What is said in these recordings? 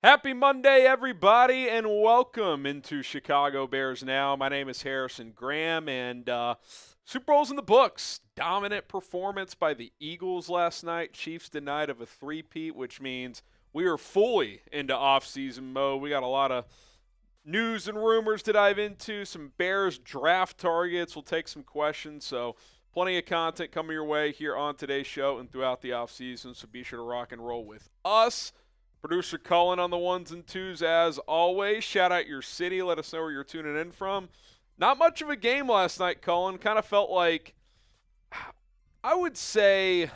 Happy Monday, everybody, and welcome into Chicago Bears Now. My name is Harrison Graham, and Super Bowl's in the books. Dominant performance by the Eagles last night. Chiefs denied of a three-peat, which means we are fully into off-season mode. We got a lot of news and rumors to dive into, some Bears draft targets. We'll take some questions, so plenty of content coming your way here on today's show and throughout the off-season, so be sure to rock and roll with us. Producer Cullen on the ones and twos as always. Shout out your city. Let us know where you're tuning in from. Not much of a game last night, Cullen. Kind of felt like, I would say,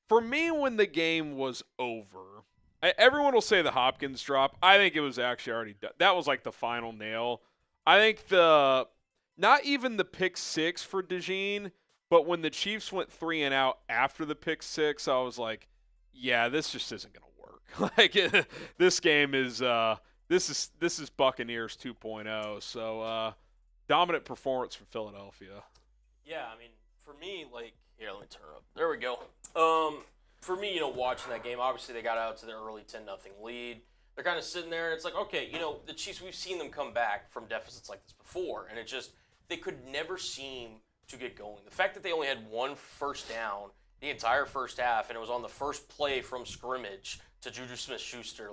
for me when the game was over, everyone will say the Hopkins drop. I think it was actually already done. That was like the final nail. I think not even the pick six for Jeanty, but when the Chiefs went 3 and out after the pick six, I was like, yeah, this just isn't going to like this game is this is Buccaneers 2.0. So dominant performance from Philadelphia. Yeah, I mean, for me, here, let me turn it up. There we go. For me, watching that game, obviously they got out to their early 10-0 lead. They're kind of sitting there, and it's like, okay, the Chiefs, we've seen them come back from deficits like this before, and they could never seem to get going. The fact that they only had one first down the entire first half, and it was on the first play from scrimmage to Juju Smith-Schuster.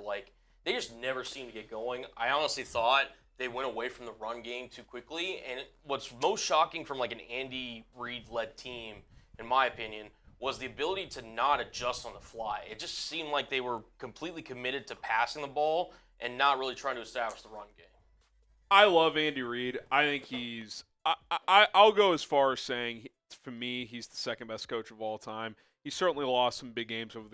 They just never seemed to get going. I honestly thought they went away from the run game too quickly, and what's most shocking from an Andy Reid-led team, in my opinion, was the ability to not adjust on the fly. It just seemed like they were completely committed to passing the ball and not really trying to establish the run game. I love Andy Reid. I think he's I'll go as far as saying, for me, he's the second best coach of all time. He certainly lost some big games over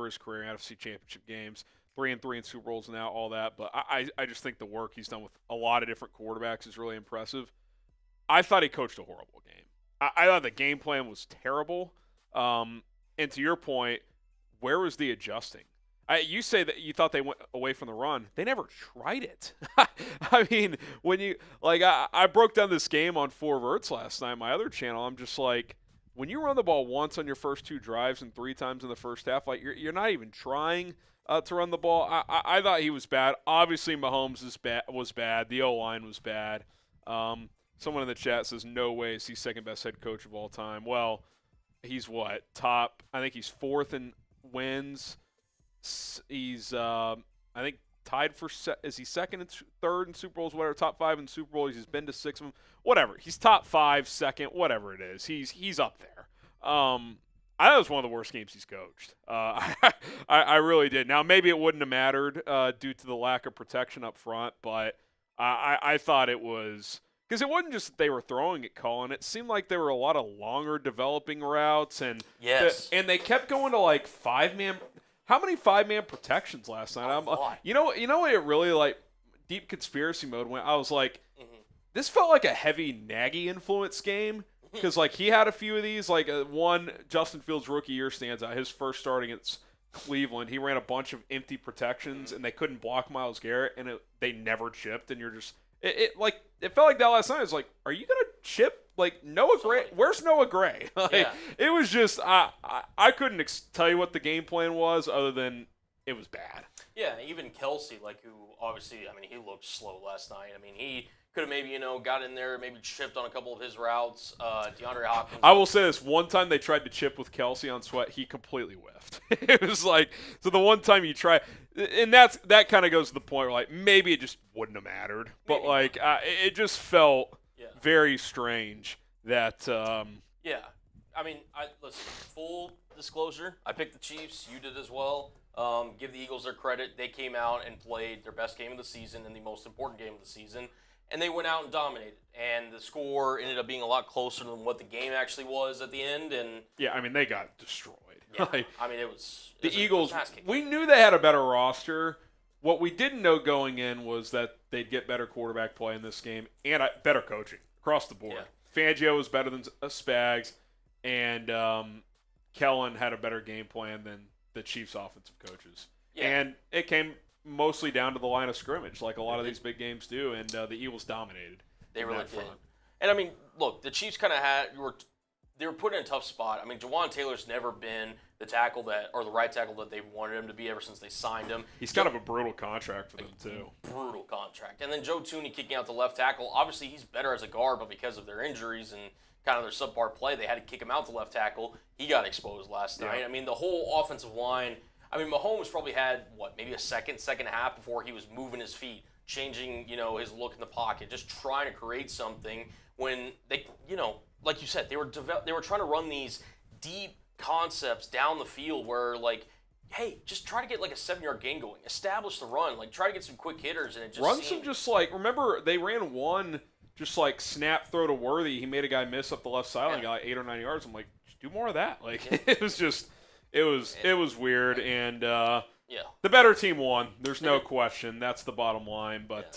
his career, NFC Championship games, 3-3 in Super Bowls now, all that. But I just think the work he's done with a lot of different quarterbacks is really impressive. I thought he coached a horrible game. I thought the game plan was terrible. And to your point, where was the adjusting? You say that you thought they went away from the run. They never tried it. I mean, when you I broke down this game on 4 Verts last night, my other channel. I'm just like, when you run the ball once on your first 2 drives and 3 times in the first half, you're not even trying to run the ball. I thought he was bad. Obviously, Mahomes was bad. The O-line was bad. Someone in the chat says, no way is he second best head coach of all time. Well, he's what? Top. I think he's 4th in wins. He's, I think, tied for is he second and third in Super Bowls, whatever, top 5 in Super Bowls. He's been to 6 of them, whatever. He's top 5, second, whatever it is. He's up there. I thought it was one of the worst games he's coached. I really did. Now, maybe it wouldn't have mattered due to the lack of protection up front, but I thought it was – because it wasn't just that they were throwing it, Cullen. It seemed like there were a lot of longer developing routes. And yes. And they kept going to 5-man – how many 5-man protections last night? You know what it really deep conspiracy mode went. I was like, this felt like a heavy Nagy influence game because he had a few of these. One Justin Fields rookie year stands out. His first start against Cleveland, he ran a bunch of empty protections and they couldn't block Myles Garrett and they never chipped. And you're just it felt like that last night. It was like, are you gonna chip? Noah Gray, where's Noah Gray? It was just I couldn't tell you what the game plan was other than it was bad. Yeah, even Kelsey, who obviously, he looked slow last night. He could have maybe, got in there, maybe chipped on a couple of his routes. DeAndre Hopkins. I will say this, one time they tried to chip with Kelsey on Sweat, he completely whiffed. It was so the one time you try, and that kind of goes to the point where maybe it just wouldn't have mattered. But it just felt very strange that yeah. Listen, full disclosure, I picked the Chiefs, you did as well. Give the Eagles their credit. They came out and played their best game of the season and the most important game of the season, and they went out and dominated. And the score ended up being a lot closer than what the game actually was at the end. And yeah, they got destroyed. Yeah, it was the Eagles. We knew they had a better roster. What we didn't know going in was that they'd get better quarterback play in this game and better coaching across the board. Yeah. Fangio was better than Spags, and Kellen had a better game plan than the Chiefs' offensive coaches. Yeah. And it came mostly down to the line of scrimmage, like a lot of these big games do, and the Eagles dominated. They really did. And, look, the Chiefs kind of they were put in a tough spot. I mean, Jawan Taylor's never been the tackle or the right tackle that they've wanted him to be ever since they signed him. He's kind of a brutal contract for them, too. Brutal contract. And then Joe Thuney kicking out the left tackle. Obviously, he's better as a guard, but because of their injuries and kind of their subpar play, they had to kick him out the left tackle. He got exposed last night. I mean, the whole offensive line, I mean, Mahomes probably had, maybe a second half before he was moving his feet, changing, his look in the pocket, just trying to create something when they, like you said, they were trying to run these deep concepts down the field where, like, hey, just try to get like a 7-yard gain going. Establish the run. Like, try to get some quick hitters, and it just remember they ran one just like snap throw to Worthy. He made a guy miss up the left sideline, and got like 8 or 9 yards. I'm like, just do more of that. Like, it was weird, and the better team won. There's no question. That's the bottom line. But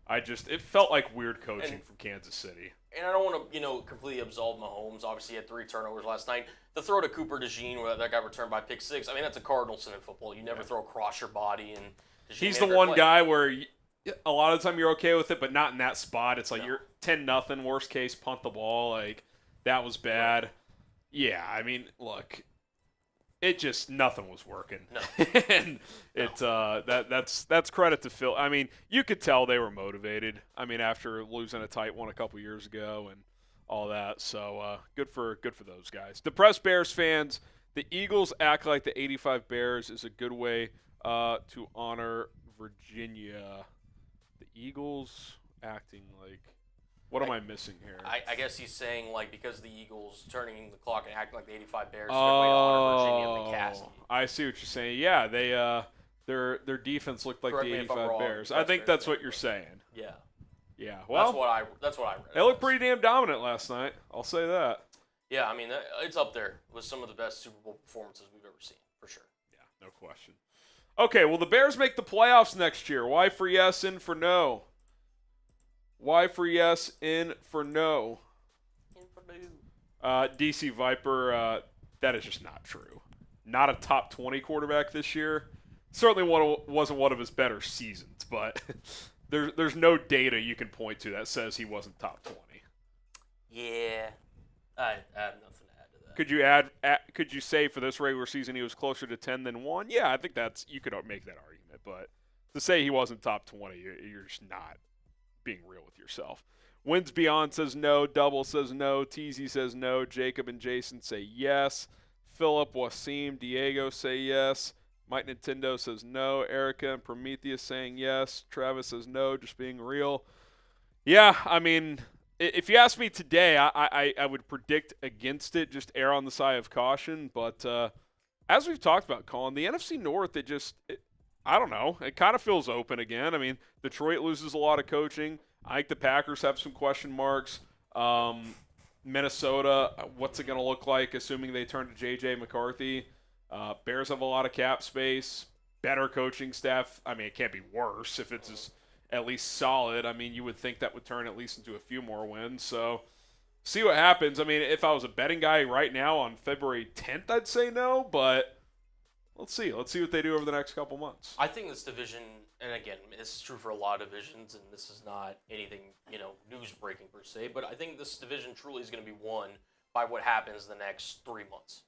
it felt like weird coaching from Kansas City. And I don't want to, completely absolve Mahomes. Obviously, he had 3 turnovers last night. The throw to Cooper DeJean, where that got returned by pick 6, I mean, that's a cardinal sin in football. You never throw across your body. And he's the one guy where a lot of the time you're okay with it, but not in that spot. It's like you're 10-0, worst case, punt the ball. Like, that was bad. Right. Yeah, I mean, look, it just nothing was working. No. And that's credit to Phil. I mean, you could tell they were motivated. I mean, after losing a tight one a couple years ago and all that. So good for those guys. Depressed Bears fans, the Eagles act like the 85 Bears is a good way to honor Virginia. The Eagles acting like. What am I missing here? I guess he's saying, like, because the Eagles turning the clock and acting like the 85 Bears is a good way to honor Virginia and McCaskey. I see what you're saying. Yeah, they their defense looked like the 85 Bears. I think that's what you're saying. Yeah. Yeah. Well, that's what I read. They looked pretty damn dominant last night. I'll say that. Yeah, I mean, it's up there with some of the best Super Bowl performances we've ever seen, for sure. Yeah, no question. Okay, well, the Bears make the playoffs next year. Why for yes, in for no? Y for yes, in for no. In for no. DC Viper, that is just not true. Not a top 20 quarterback this year. Certainly wasn't one of his better seasons, but there's no data you can point to that says he wasn't top 20. Yeah, I have nothing to add to that. Could you say for this regular season he was closer to 10 than 1? Yeah, I think you could make that argument, but to say he wasn't top 20, you're just not being real with yourself. Wins Beyond says no. Double says no. Teasy says no. Jacob and Jason say yes. Philip, Wasim, Diego say yes. Mike Nintendo says no. Erica and Prometheus saying yes. Travis says no, just being real. Yeah, I mean, if you ask me today, I would predict against it, just err on the side of caution. But as we've talked about, Colin, the NFC North, I don't know. It kind of feels open again. I mean, Detroit loses a lot of coaching. I think the Packers have some question marks. Minnesota, what's it going to look like, assuming they turn to J.J. McCarthy? Bears have a lot of cap space. Better coaching staff. I mean, it can't be worse if it's at least solid. I mean, you would think that would turn at least into a few more wins. So, see what happens. I mean, if I was a betting guy right now on February 10th, I'd say no, but let's see. Let's see what they do over the next couple months. I think this division, and again, this is true for a lot of divisions, and this is not anything, news-breaking per se, but I think this division truly is going to be won by what happens the next 3 months.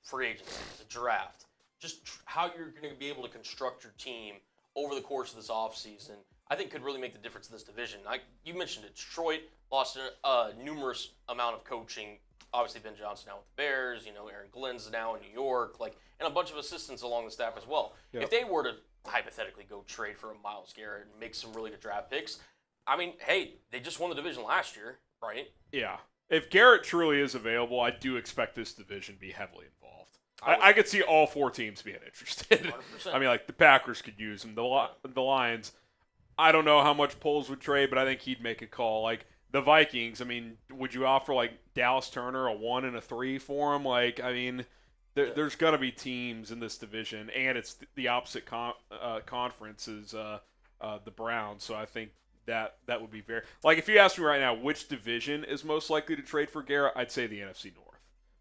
Free agency, the draft, just how you're going to be able to construct your team over the course of this offseason, I think could really make the difference in this division. You mentioned it. Detroit lost a numerous amount of coaching. Obviously, Ben Johnson now with the Bears. Aaron Glenn's now in New York. And a bunch of assistants along the staff as well. Yep. If they were to hypothetically go trade for a Myles Garrett and make some really good draft picks, I mean, hey, they just won the division last year, right? Yeah. If Garrett truly is available, I do expect this division to be heavily involved. I could see all 4 teams being interested. 100%. I mean, like the Packers could use him. The Lions, I don't know how much Poles would trade, but I think he'd make a call. Like the Vikings, I mean, would you offer like Dallas Turner a 1 and a 3 for him? Like, I mean, there's got to be teams in this division, and it's the opposite conference is the Browns. So I think that would be very – like if you ask me right now which division is most likely to trade for Garrett, I'd say the NFC North.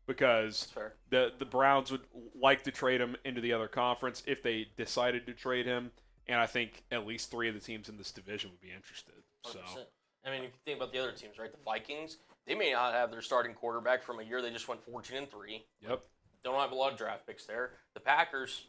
Because the Browns would like to trade him into the other conference if they decided to trade him, and I think at least 3 of the teams in this division would be interested. 100%. I mean, if you think about the other teams, right? The Vikings, They may not have their starting quarterback from a year they just went 14-3. Yep. Don't have a lot of draft picks there. The Packers,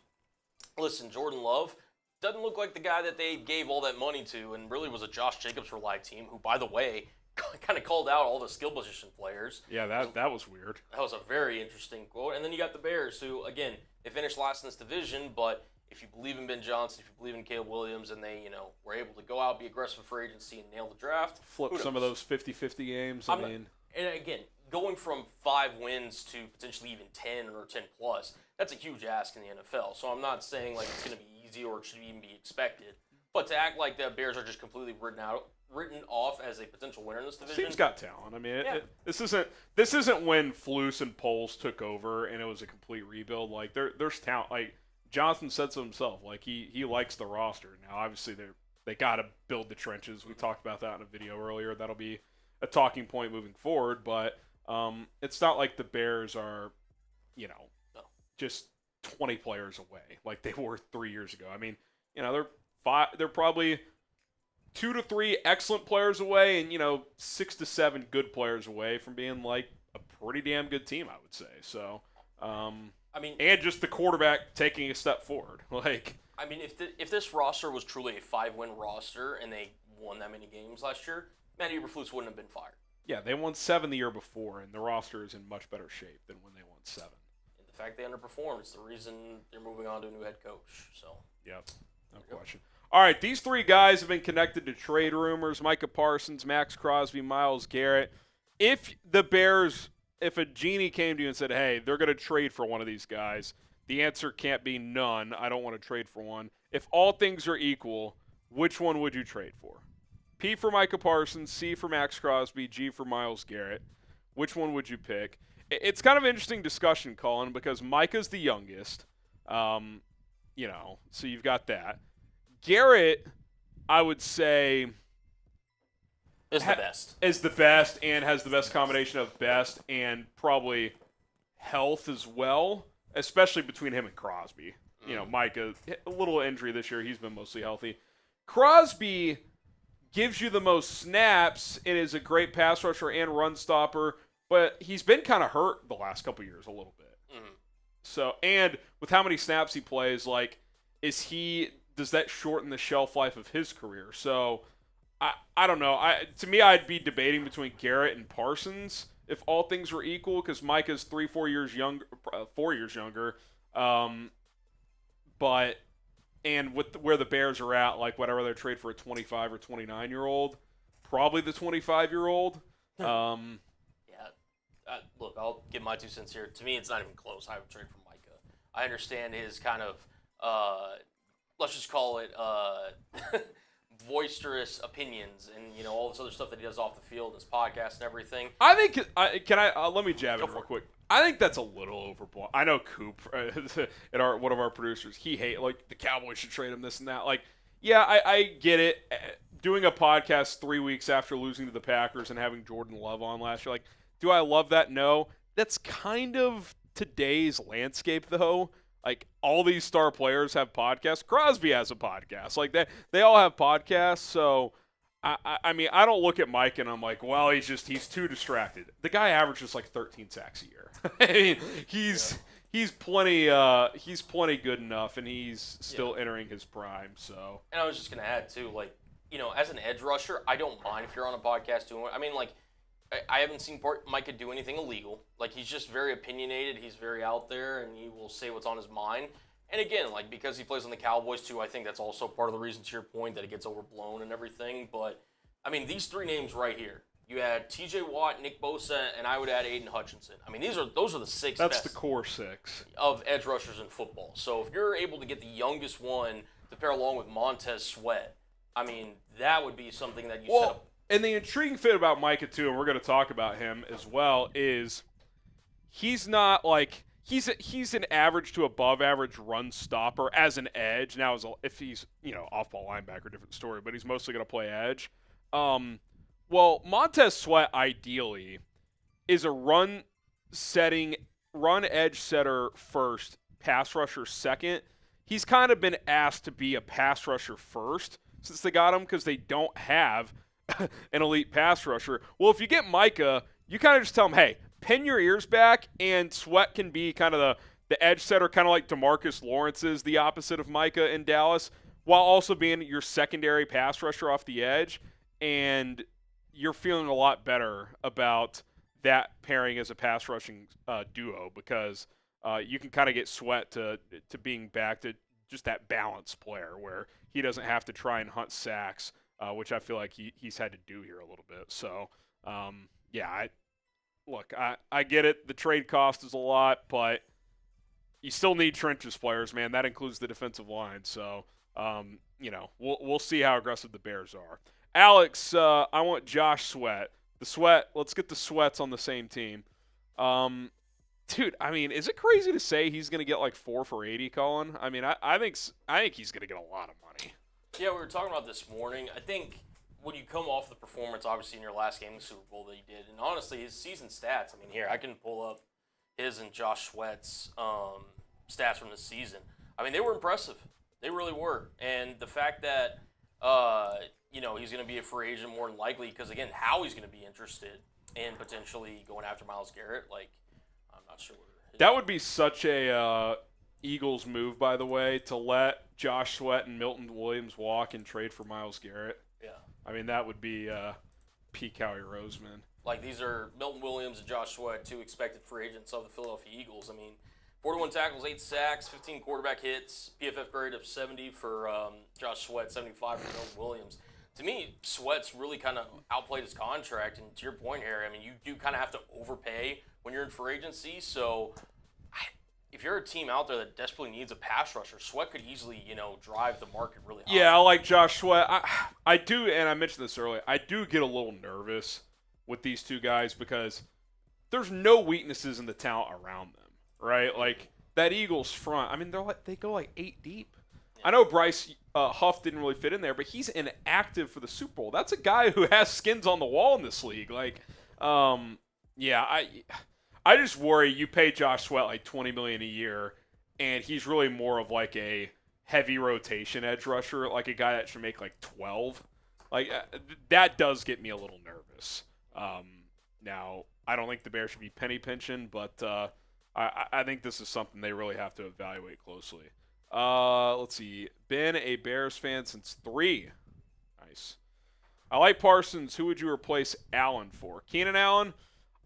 listen, Jordan Love doesn't look like the guy that they gave all that money to, and really was a Josh Jacobs-relied team, who, by the way, kind of called out all the skill position players. Yeah, that was weird. That was a very interesting quote. And then you got the Bears, who, again, they finished last in this division, but if you believe in Ben Johnson, if you believe in Caleb Williams, and they, were able to go out, be aggressive for agency, and nail the draft. Flip some of those 50-50 games. And again, going from 5 wins to potentially even 10 or 10+, that's a huge ask in the NFL. So I'm not saying like it's going to be easy or it should even be expected. But to act like the Bears are just completely written off as a potential winner in this division. Team's got talent. I mean, this isn't when Flus and Poles took over and it was a complete rebuild. Like there's talent. Like Johnson said so himself. Like he likes the roster. Now obviously they got to build the trenches. We talked about that in a video earlier. That'll be a talking point moving forward. But it's not like the Bears are, just 20 players away like they were 3 years ago. I mean, they're probably 2 to 3 excellent players away and 6 to 7 good players away from being like a pretty damn good team, I would say. So and just the quarterback taking a step forward. Like, I mean, if this roster was truly a 5-win roster and they won that many games last year, Matt Eberflus wouldn't have been fired. Yeah, they won 7 the year before, and the roster is in much better shape than when they won 7. And the fact they underperformed is the reason they're moving on to a new head coach. So yeah, no question. All right, these 3 guys have been connected to trade rumors: Micah Parsons, Max Crosby, Myles Garrett. If a Jeanty came to you and said, hey, they're going to trade for one of these guys, the answer can't be none. I don't want to trade for one. If all things are equal, which one would you trade for? P for Micah Parsons, C for Max Crosby, G for Myles Garrett. Which one would you pick? It's kind of an interesting discussion, Cullen, because Micah's the youngest. So you've got that. Garrett, I would say, is the best. Is the best and has the best combination of best and probably health as well, especially between him and Crosby. Micah, a little injury this year. He's been mostly healthy. Crosby gives you the most snaps and is a great pass rusher and run stopper, but he's been kind of hurt the last couple years a little bit. Mm-hmm. So, and with how many snaps he plays, like, does that shorten the shelf life of his career? So, I don't know. To me, I'd be debating between Garrett and Parsons if all things were equal, because Micah's 4 years younger. But and with where the Bears are at, like, would I rather trade for a 25 or 29-year-old? Probably the 25-year-old. Look, I'll give my 2 cents here. To me, it's not even close. I would trade for Micah. I understand his kind of, let's just call it, boisterous opinions and all this other stuff that he does off the field, his podcast and everything. I think let me jab in real quick. I think that's a little overblown. I know Coop, one of our producers, he like the Cowboys should trade him this and that. Like, yeah, I get it. Doing a podcast 3 weeks after losing to the Packers and having Jordan Love on last year, like, do I love that? No. That's kind of today's landscape, though. Like, all these star players have podcasts. Crosby has a podcast. Like, they all have podcasts. So, I mean, I don't look at Mike and I'm like, well, he's too distracted. The guy averages like 13 sacks a year. I mean, he's plenty good enough, and he's still entering his prime. So, and I was just gonna add too, like, as an edge rusher, I don't mind if you're on a podcast doing it. I mean, like, I haven't seen Micah do anything illegal. Like, he's just very opinionated. He's very out there, and he will say what's on his mind. And again, like, because he plays on the Cowboys too, I think that's also part of the reason, to your point, that it gets overblown and everything. But, I mean, these 3 names right here. You had T.J. Watt, Nick Bosa, and I would add Aiden Hutchinson. I mean, those are the 6 That's best the core 6 of edge rushers in football. So if you're able to get the youngest one to pair along with Montez Sweat, I mean, that would be something that you set up. And the intriguing fit about Micah, too, and we're going to talk about him as well, is he's not like he's an average to above average run stopper as an edge. Now, if he's off-ball linebacker, different story, but he's mostly going to play edge. Well, Montez Sweat ideally is a run edge setter first, pass rusher second. He's kind of been asked to be a pass rusher first since they got him, because they don't have an elite pass rusher. Well, if you get Micah, you kind of just tell them, hey, pin your ears back, and Sweat can be kind of the edge setter, kind of like DeMarcus Lawrence is the opposite of Micah in Dallas, while also being your secondary pass rusher off the edge, and you're feeling a lot better about that pairing as a pass rushing duo because you can kind of get Sweat to being back to just that balanced player where he doesn't have to try and hunt sacks, which I feel like he's had to do here a little bit. So, yeah, I get it. The trade cost is a lot, but you still need trenches players, man. That includes the defensive line. So, we'll see how aggressive the Bears are. Alex, I want Josh Sweat. Let's get the Sweats on the same team. Dude, I mean, is it crazy to say he's going to get like 4 for $80, Cullen? I mean, I think he's going to get a lot of money. Yeah, we were talking about this morning. I think when you come off the performance, obviously, in your last game of the Super Bowl that he did, and honestly, his season stats, I mean, here, I can pull up his and Josh Sweat's stats from this season. I mean, they were impressive. They really were. And the fact that, he's going to be a free agent more than likely because, again, Howie's going to be interested in potentially going after Myles Garrett, I'm not sure. That would be such a Eagles move, by the way, to let Josh Sweat and Milton Williams walk and trade for Myles Garrett. Yeah. I mean, that would be peak Howie Roseman. These are Milton Williams and Josh Sweat, 2 expected free agents of the Philadelphia Eagles. I mean, 41 tackles, 8 sacks, 15 quarterback hits, PFF grade of 70 for Josh Sweat, 75 for Milton Williams. To me, Sweat's really kind of outplayed his contract. And to your point, Harry, I mean, you do kind of have to overpay when you're in free agency. So if you're a team out there that desperately needs a pass rusher, Sweat could easily, drive the market really high. Yeah, I like Josh Sweat. I do, and I mentioned this earlier, I do get a little nervous with these two guys because there's no weaknesses in the talent around them, right? Like, that Eagles front, I mean, they go like 8 deep. Yeah. I know Bryce Huff didn't really fit in there, but he's inactive for the Super Bowl. That's a guy who has skins on the wall in this league. I just worry you pay Josh Sweat like $20 million a year, and he's really more of like a heavy rotation edge rusher, like a guy that should make like 12. That does get me a little nervous. Now, I don't think the Bears should be penny pinching, but I think this is something they really have to evaluate closely. Let's see. Been a Bears fan since 3. Nice. I like Parsons. Who would you replace Allen for? Keenan Allen?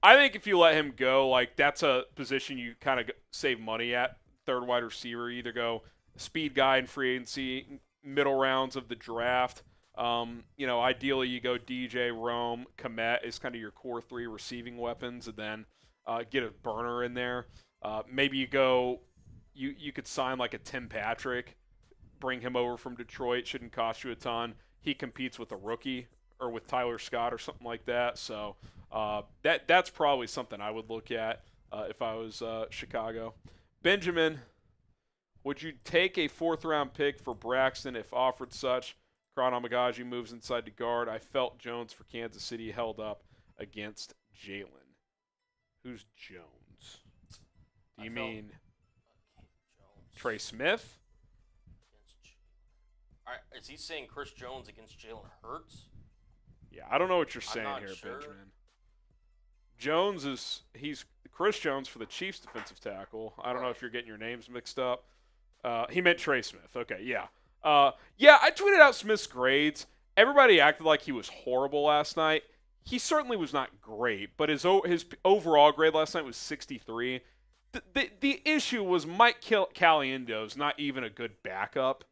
I think if you let him go, that's a position you kind of save money at. Third wide receiver. You either go speed guy in free agency, middle rounds of the draft. Ideally you go DJ, Rome, Komet is kind of your core 3 receiving weapons, and then get a burner in there. Maybe you go, you could sign like a Tim Patrick, bring him over from Detroit. Shouldn't cost you a ton. He competes with a rookie or with Tyler Scott or something like that. So that's probably something I would look at if I was Chicago. Benjamin, would you take a 4th-round pick for Braxton if offered such? Amagaji moves inside to guard. I felt Jones for Kansas City held up against Jalen. Who's Jones? Do you mean Trey Smith? Is he saying Chris Jones against Jalen Hurts? Yeah, I don't know what you're saying here, sure. Benjamin. He's Chris Jones for the Chiefs defensive tackle. I don't know if you're getting your names mixed up. He meant Trey Smith. Okay, yeah. I tweeted out Smith's grades. Everybody acted like he was horrible last night. He certainly was not great, but his overall grade last night was 63. The issue was Mike Caliendo's not even a good backup,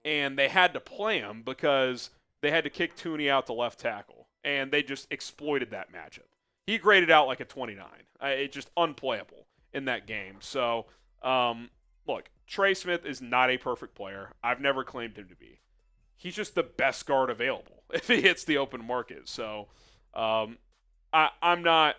and they had to play him because they had to kick Tooney out to left tackle, and they just exploited that matchup. He graded out like a 29. It's just unplayable in that game. So, look, Trey Smith is not a perfect player. I've never claimed him to be. He's just the best guard available if he hits the open market. So, I'm not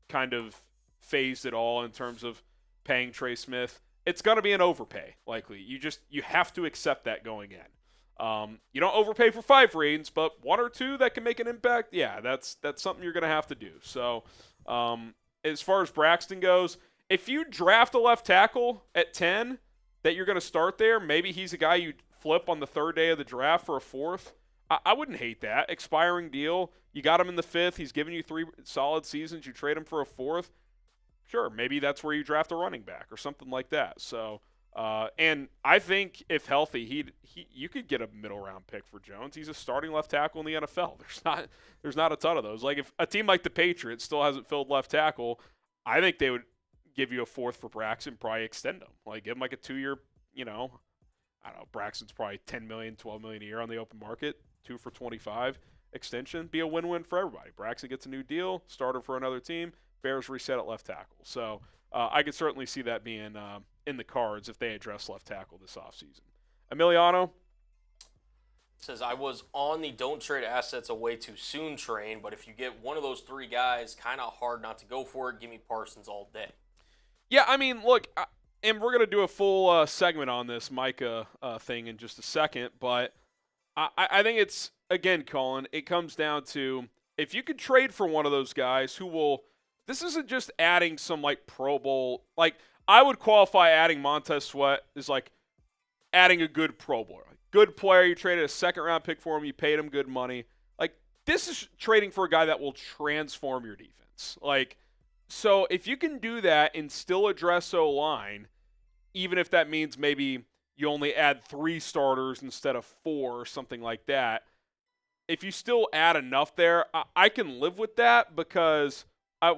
kind of phased at all in terms of paying Trey Smith. It's going to be an overpay, likely. You have to accept that going in. You don't overpay for 5 reads, but 1 or 2 that can make an impact, yeah, that's something you're going to have to do. So, as far as Braxton goes, if you draft a left tackle at 10 that you're going to start there, maybe he's a guy you flip on the 3rd day of the draft for a 4th. I wouldn't hate that. Expiring deal. You got him in the 5th. He's given you 3 solid seasons. You trade him for a 4th. Sure, maybe that's where you draft a running back or something like that. So, and I think if healthy, you could get a middle round pick for Jones. He's a starting left tackle in the NFL. There's not a ton of those. Like if a team like the Patriots still hasn't filled left tackle, I think they would give you a 4th for Braxton, probably extend him. Like give him like a 2-year, I don't know, Braxton's probably $10 million, $12 million a year on the open market, 2 for 25 extension. Be a win-win for everybody. Braxton gets a new deal, starter for another team, Bears reset at left tackle. So I could certainly see that being in the cards if they address left tackle this offseason. Emiliano says, I was on the don't trade assets away too soon train, but if you get one of those 3 guys, kind of hard not to go for it. Give me Parsons all day. Yeah, I mean, look, and we're going to do a full segment on this Micah thing in just a second, but I think it's, again, Cullen, it comes down to if you could trade for one of those guys who will – this isn't just adding some, like, Pro Bowl – like, I would qualify adding Montez Sweat as, like, adding a good Pro Bowler. Good player, you traded a second-round pick for him, you paid him good money. Like, this is trading for a guy that will transform your defense. Like, so if you can do that and still address O-line, even if that means maybe you only add 3 starters instead of 4 or something like that, if you still add enough there, I can live with that because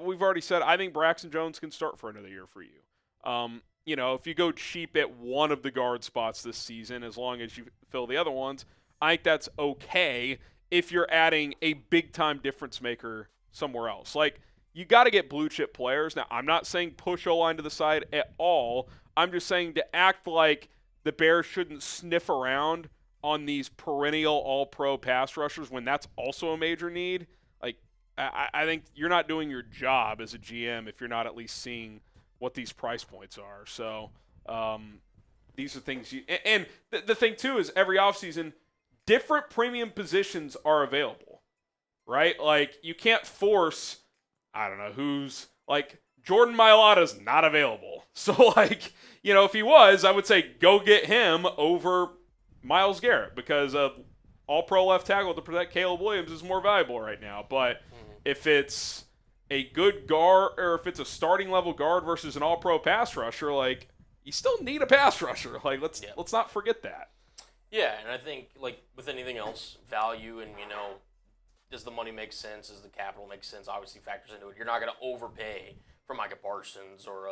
we've already said I think Braxton Jones can start for another year for you. If you go cheap at one of the guard spots this season, as long as you fill the other ones, I think that's okay if you're adding a big-time difference maker somewhere else. Like, you got to get blue-chip players. Now, I'm not saying push O-line to the side at all. I'm just saying to act like the Bears shouldn't sniff around on these perennial all-pro pass rushers when that's also a major need. Like, I think you're not doing your job as a GM if you're not at least seeing what these price points are. So these are things you – and the thing, too, is every offseason, different premium positions are available, right? Like, you can't force – I don't know who's – like, Jordan Mailata's not available. So, like, if he was, I would say go get him over Myles Garrett because all-pro left tackle to protect Caleb Williams is more valuable right now. But if it's a good guard or if it's a starting level guard versus an all-pro pass rusher, like, you still need a pass rusher. Like, let's not forget that. Yeah, and I think, like, with anything else, value and, does the money make sense? Does the capital make sense? Obviously factors into it. You're not going to overpay for Micah Parsons or,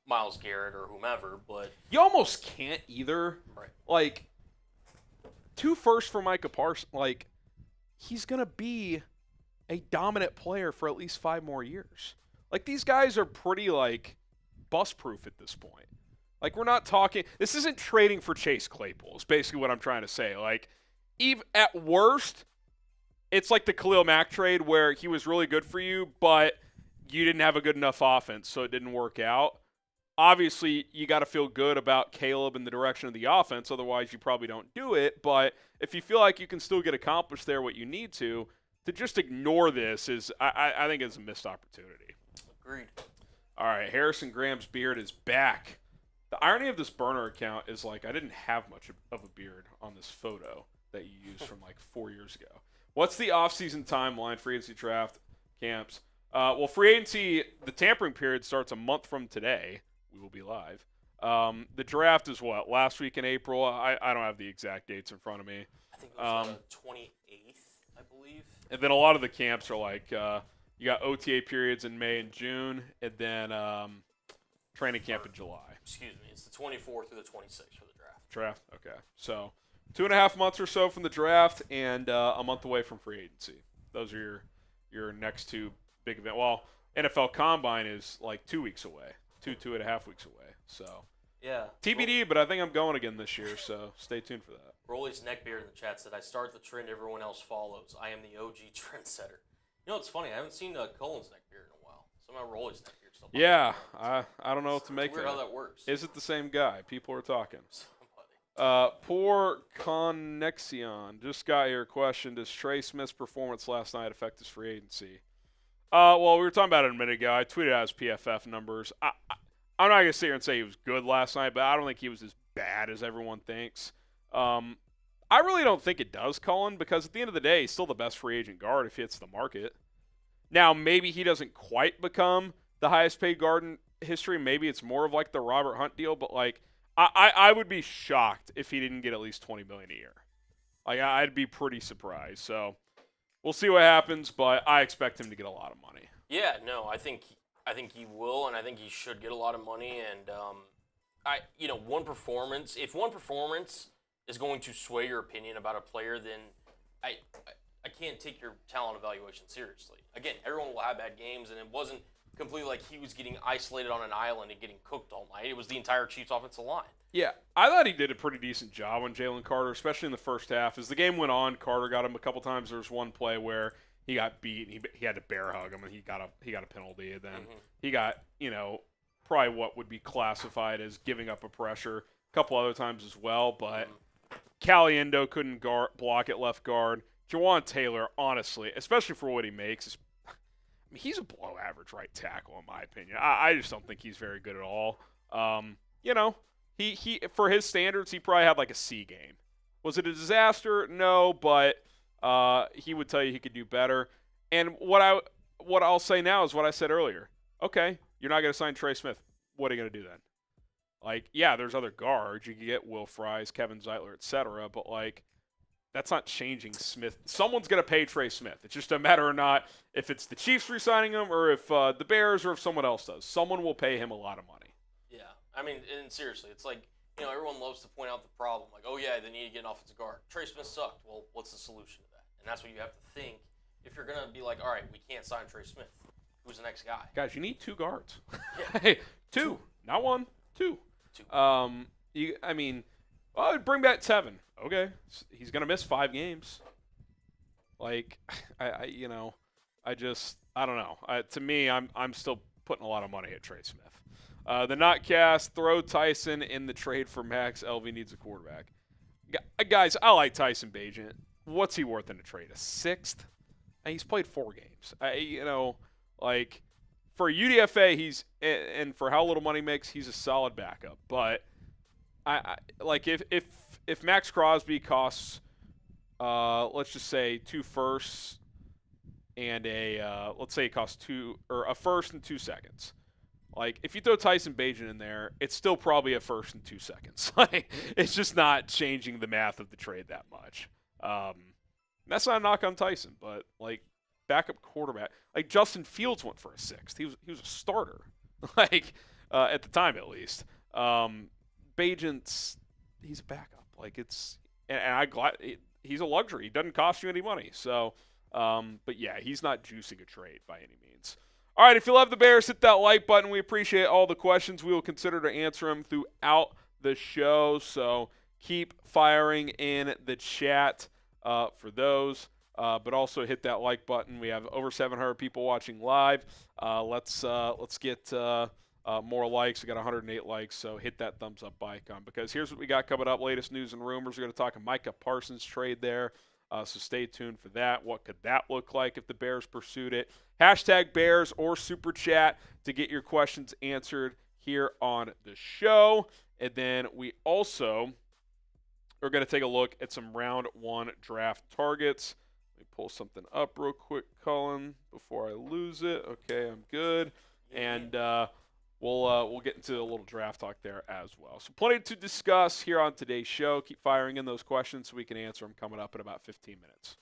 Myles Garrett or whomever, but you almost can't either. Right. Like, 2 firsts for Micah Parsons, like, he's going to be a dominant player for at least 5 more years. Like, these guys are pretty, like, bust-proof at this point. Like, we're not talking – this isn't trading for Chase Claypool is basically what I'm trying to say. Like, even at worst, it's like the Khalil Mack trade where he was really good for you, but you didn't have a good enough offense, so it didn't work out. Obviously, you got to feel good about Caleb in the direction of the offense. Otherwise, you probably don't do it. But if you feel like you can still get accomplished there what you need to just ignore this is, I think, is a missed opportunity. Agreed. All right, Harrison Graham's beard is back. The irony of this burner account is, like, I didn't have much of a beard on this photo that you used from, like, 4 years ago. What's the offseason timeline, free agency draft, camps? Well, free agency, the tampering period starts a month from today. We will be live. The draft is what? Last week in April? I don't have the exact dates in front of me. I think it was the 28th, I believe. And then a lot of the camps are like, you got OTA periods in May and June, and then training camp in July. Excuse me. It's the 24th through the 26th for the draft. Draft? Okay. So 2.5 months or so from the draft and a month away from free agency. Those are your next 2 big events. Well, NFL Combine is like 2 weeks away. 2.5 weeks away. So yeah, TBD, but I think I'm going again this year, so stay tuned for that. Rolly's neckbeard in the chat said, I start the trend everyone else follows. I am the OG trendsetter. It's funny. I haven't seen Cullen's neckbeard in a while. Somehow Rolly's neckbeard still. Yeah, I don't know what to make of it. Weird how that works. Is it the same guy? People are talking. Somebody. Poor Connexion just got here. Question: does Trey Smith's performance last night affect his free agency? Well, we were talking about it a minute ago. I tweeted out his PFF numbers. I'm not going to sit here and say he was good last night, but I don't think he was as bad as everyone thinks. I really don't think it does, Cullen, because at the end of the day, he's still the best free agent guard if he hits the market. Now, maybe he doesn't quite become the highest paid guard in history. Maybe it's more of like the Robert Hunt deal, but like I would be shocked if he didn't get at least $20 million a year. Like I'd be pretty surprised. So we'll see what happens, but I expect him to get a lot of money. Yeah, no, I think he will, and I think he should get a lot of money. And one performance. If one performance is going to sway your opinion about a player, then I can't take your talent evaluation seriously. Again, everyone will have bad games, and it wasn't completely like he was getting isolated on an island and getting cooked all night. It was the entire Chiefs offensive line. Yeah, I thought he did a pretty decent job on Jalen Carter, especially in the first half. As the game went on, Carter got him a couple times. There was one play where he got beat, and he had to bear hug him, and he got a penalty. And then he got, probably what would be classified as giving up a pressure a couple other times as well. But Caliendo couldn't block at left guard. Jawan Taylor, honestly, especially for what he makes, he's a below average right tackle in my opinion. I just don't think he's very good at all. He for his standards, he probably had like a C game. Was it a disaster? No, but he would tell you he could do better. And what I'll say now is what I said earlier. Okay, you're not going to sign Trey Smith. What are you going to do then? Like, yeah, there's other guards. You can get Will Fries, Kevin Zeitler, etc. But like, that's not changing Smith. Someone's going to pay Trey Smith. It's just a matter of not if it's the Chiefs re-signing him or if the Bears or if someone else does. Someone will pay him a lot of money. Yeah. I mean, and seriously, it's like, everyone loves to point out the problem. Like, oh, yeah, they need to get an offensive guard. Trey Smith sucked. Well, what's the solution to that? And that's what you have to think if you're going to be like, all right, we can't sign Trey Smith. Who's the next guy? Guys, you need two guards. Yeah. Hey, two. Not one. Two. Bring back Tevin. Okay, he's gonna miss 5 games. Like, I don't know. To me, I'm still putting a lot of money at Trey Smith. The Notcast, throw Tyson in the trade for Max. LV needs a quarterback. Guys, I like Tyson Bagent. What's he worth in a trade? A 6th? And he's played 4 games. For UDFA, and for how little money he makes, he's a solid backup. But if Max Crosby costs, let's just say 2 firsts and let's say it costs a first and 2 seconds. Like, if you throw Tyson Bagent in there, it's still probably a first and 2 seconds. Like, it's just not changing the math of the trade that much. That's not a knock on Tyson, but like, backup quarterback, like Justin Fields went for a 6th. He was a starter, like at the time at least. Bagent's he's a backup. Like, he's a luxury. He doesn't cost you any money. So, but yeah, he's not juicing a trade by any means. All right, if you love the Bears, hit that like button. We appreciate all the questions. We will consider to answer them throughout the show. So keep firing in the chat for those. But also hit that like button. We have over 700 people watching live. Let's get more likes. We got 108 likes, so hit that thumbs up icon, because here's what we got coming up. Latest news and rumors. We're going to talk a Micah Parsons trade there, so stay tuned for that. What could that look like if the Bears pursued it? Hashtag Bears or Super Chat to get your questions answered here on the show. And then we also are going to take a look at some round 1 draft targets. Let me pull something up real quick, Cullen, before I lose it. Okay, I'm good. And we'll get into a little draft talk there as well. So plenty to discuss here on today's show. Keep firing in those questions so we can answer them coming up in about 15 minutes.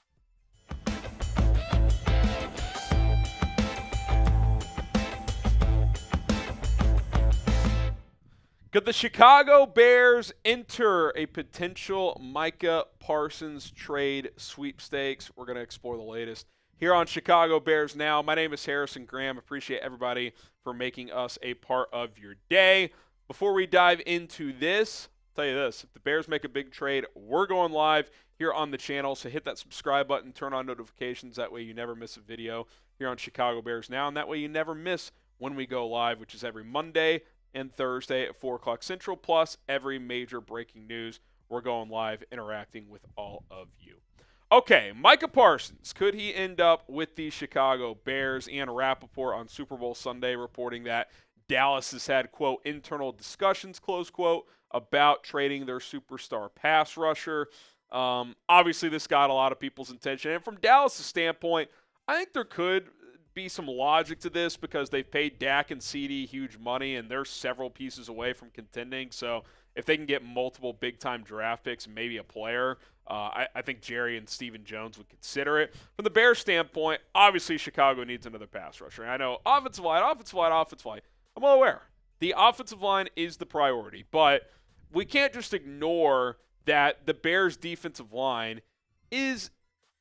Could the Chicago Bears enter a potential Micah Parsons trade sweepstakes? We're going to explore the latest here on Chicago Bears Now. My name is Harrison Graham. Appreciate everybody for making us a part of your day. Before we dive into this, I'll tell you this. If the Bears make a big trade, we're going live here on the channel. So hit that subscribe button, turn on notifications. That way you never miss a video here on Chicago Bears Now. And that way you never miss when we go live, which is every Monday and Thursday at 4 o'clock Central, plus every major breaking news. We're going live, interacting with all of you. Okay, Micah Parsons, could he end up with the Chicago Bears? And Rapoport on Super Bowl Sunday reporting that Dallas has had, quote, internal discussions, close quote, about trading their superstar pass rusher. Obviously, this got a lot of people's attention. And from Dallas' standpoint, I think there could be some logic to this because they've paid Dak and CD huge money, and they're several pieces away from contending. So if they can get multiple big-time draft picks and maybe a player, I think Jerry and Stephen Jones would consider it. From the Bears' standpoint, obviously Chicago needs another pass rusher. I know offensive line. I'm well aware. The offensive line is the priority, but we can't just ignore that the Bears' defensive line is,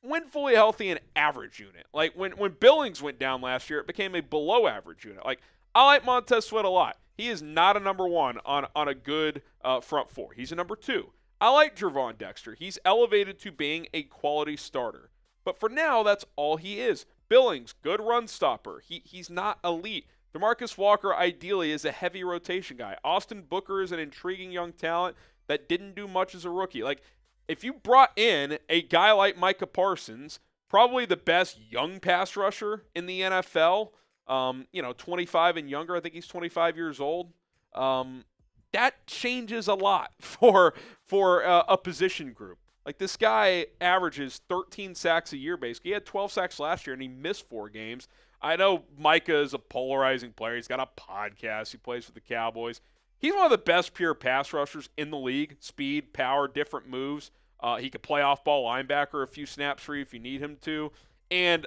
when fully healthy, an average unit. Like, when Billings went down last year, it became a below-average unit. Like, I like Montez Sweat a lot. He is not a number one on a good front four. He's a number two. I like Jervon Dexter. He's elevated to being a quality starter. But for now, that's all he is. Billings, good run stopper. He's not elite. DeMarcus Walker, ideally, is a heavy rotation guy. Austin Booker is an intriguing young talent that didn't do much as a rookie. Like, if you brought in a guy like Micah Parsons, probably the best young pass rusher in the NFL, 25 and younger, I think he's 25 years old, that changes a lot for a position group. Like, this guy averages 13 sacks a year, basically. He had 12 sacks last year, and he missed 4 games. I know Micah is a polarizing player. He's got a podcast. He plays for the Cowboys. He's one of the best pure pass rushers in the league. Speed, power, different moves. He could play off-ball linebacker a few snaps for you if you need him to. And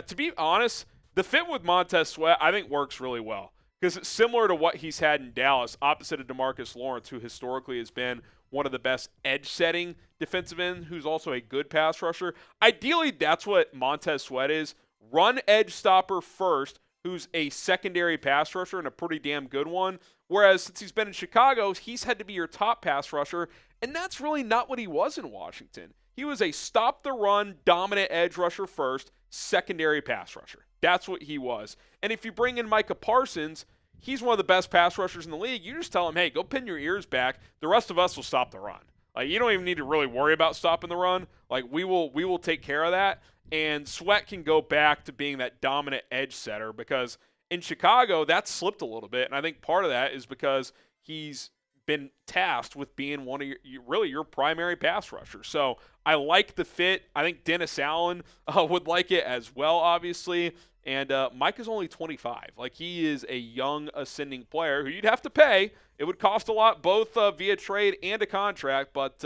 to be honest, the fit with Montez Sweat, I think, works really well because it's similar to what he's had in Dallas, opposite of DeMarcus Lawrence, who historically has been one of the best edge-setting defensive end, who's also a good pass rusher. Ideally, that's what Montez Sweat is. Run edge stopper first, who's a secondary pass rusher and a pretty damn good one. Whereas since he's been in Chicago, he's had to be your top pass rusher, and that's really not what he was in Washington. He was a stop-the-run, dominant edge rusher first, secondary pass rusher. That's what he was. And if you bring in Micah Parsons, he's one of the best pass rushers in the league. You just tell him, hey, go pin your ears back. The rest of us will stop the run. Like, you don't even need to really worry about stopping the run. Like, we will take care of that. And Sweat can go back to being that dominant edge setter because in Chicago, that slipped a little bit. And I think part of that is because he's been tasked with being one of your primary pass rushers. So I like the fit. I think Dennis Allen would like it as well, obviously. And Mike is only 25. Like, he is a young ascending player who you'd have to pay. It would cost a lot, both via trade and a contract. But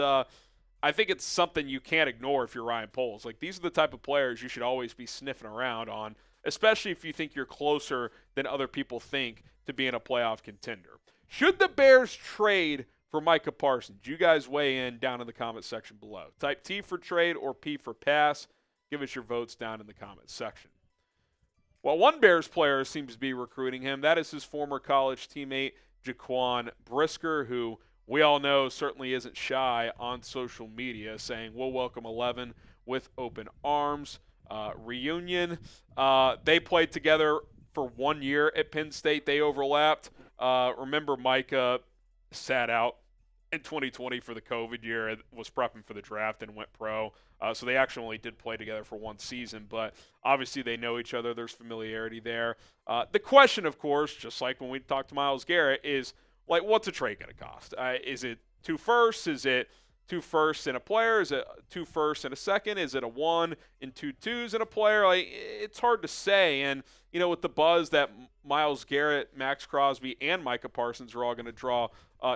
I think it's something you can't ignore if you're Ryan Poles. Like, these are the type of players you should always be sniffing around on, especially if you think you're closer than other people think to being a playoff contender. Should the Bears trade for Micah Parsons? You guys weigh in down in the comment section below. Type T for trade or P for pass. Give us your votes down in the comments section. Well, one Bears player seems to be recruiting him. That is his former college teammate, Jaquan Brisker, who we all know certainly isn't shy on social media, saying we'll welcome 11 with open arms. Reunion. They played together for 1 year at Penn State. They overlapped. Remember, Micah sat out in 2020 for the COVID year and was prepping for the draft and went pro. So they actually only did play together for 1 season, but obviously they know each other. There's familiarity there. The question, of course, just like when we talked to Myles Garrett, is, like, what's a trade going to cost? Is it 2 firsts? Is it 2 firsts and a player? Is it 2 firsts and a second? Is it a 1 and 2 twos and a player? Like, it's hard to say. And, with the buzz that Myles Garrett, Max Crosby, and Micah Parsons are all going to draw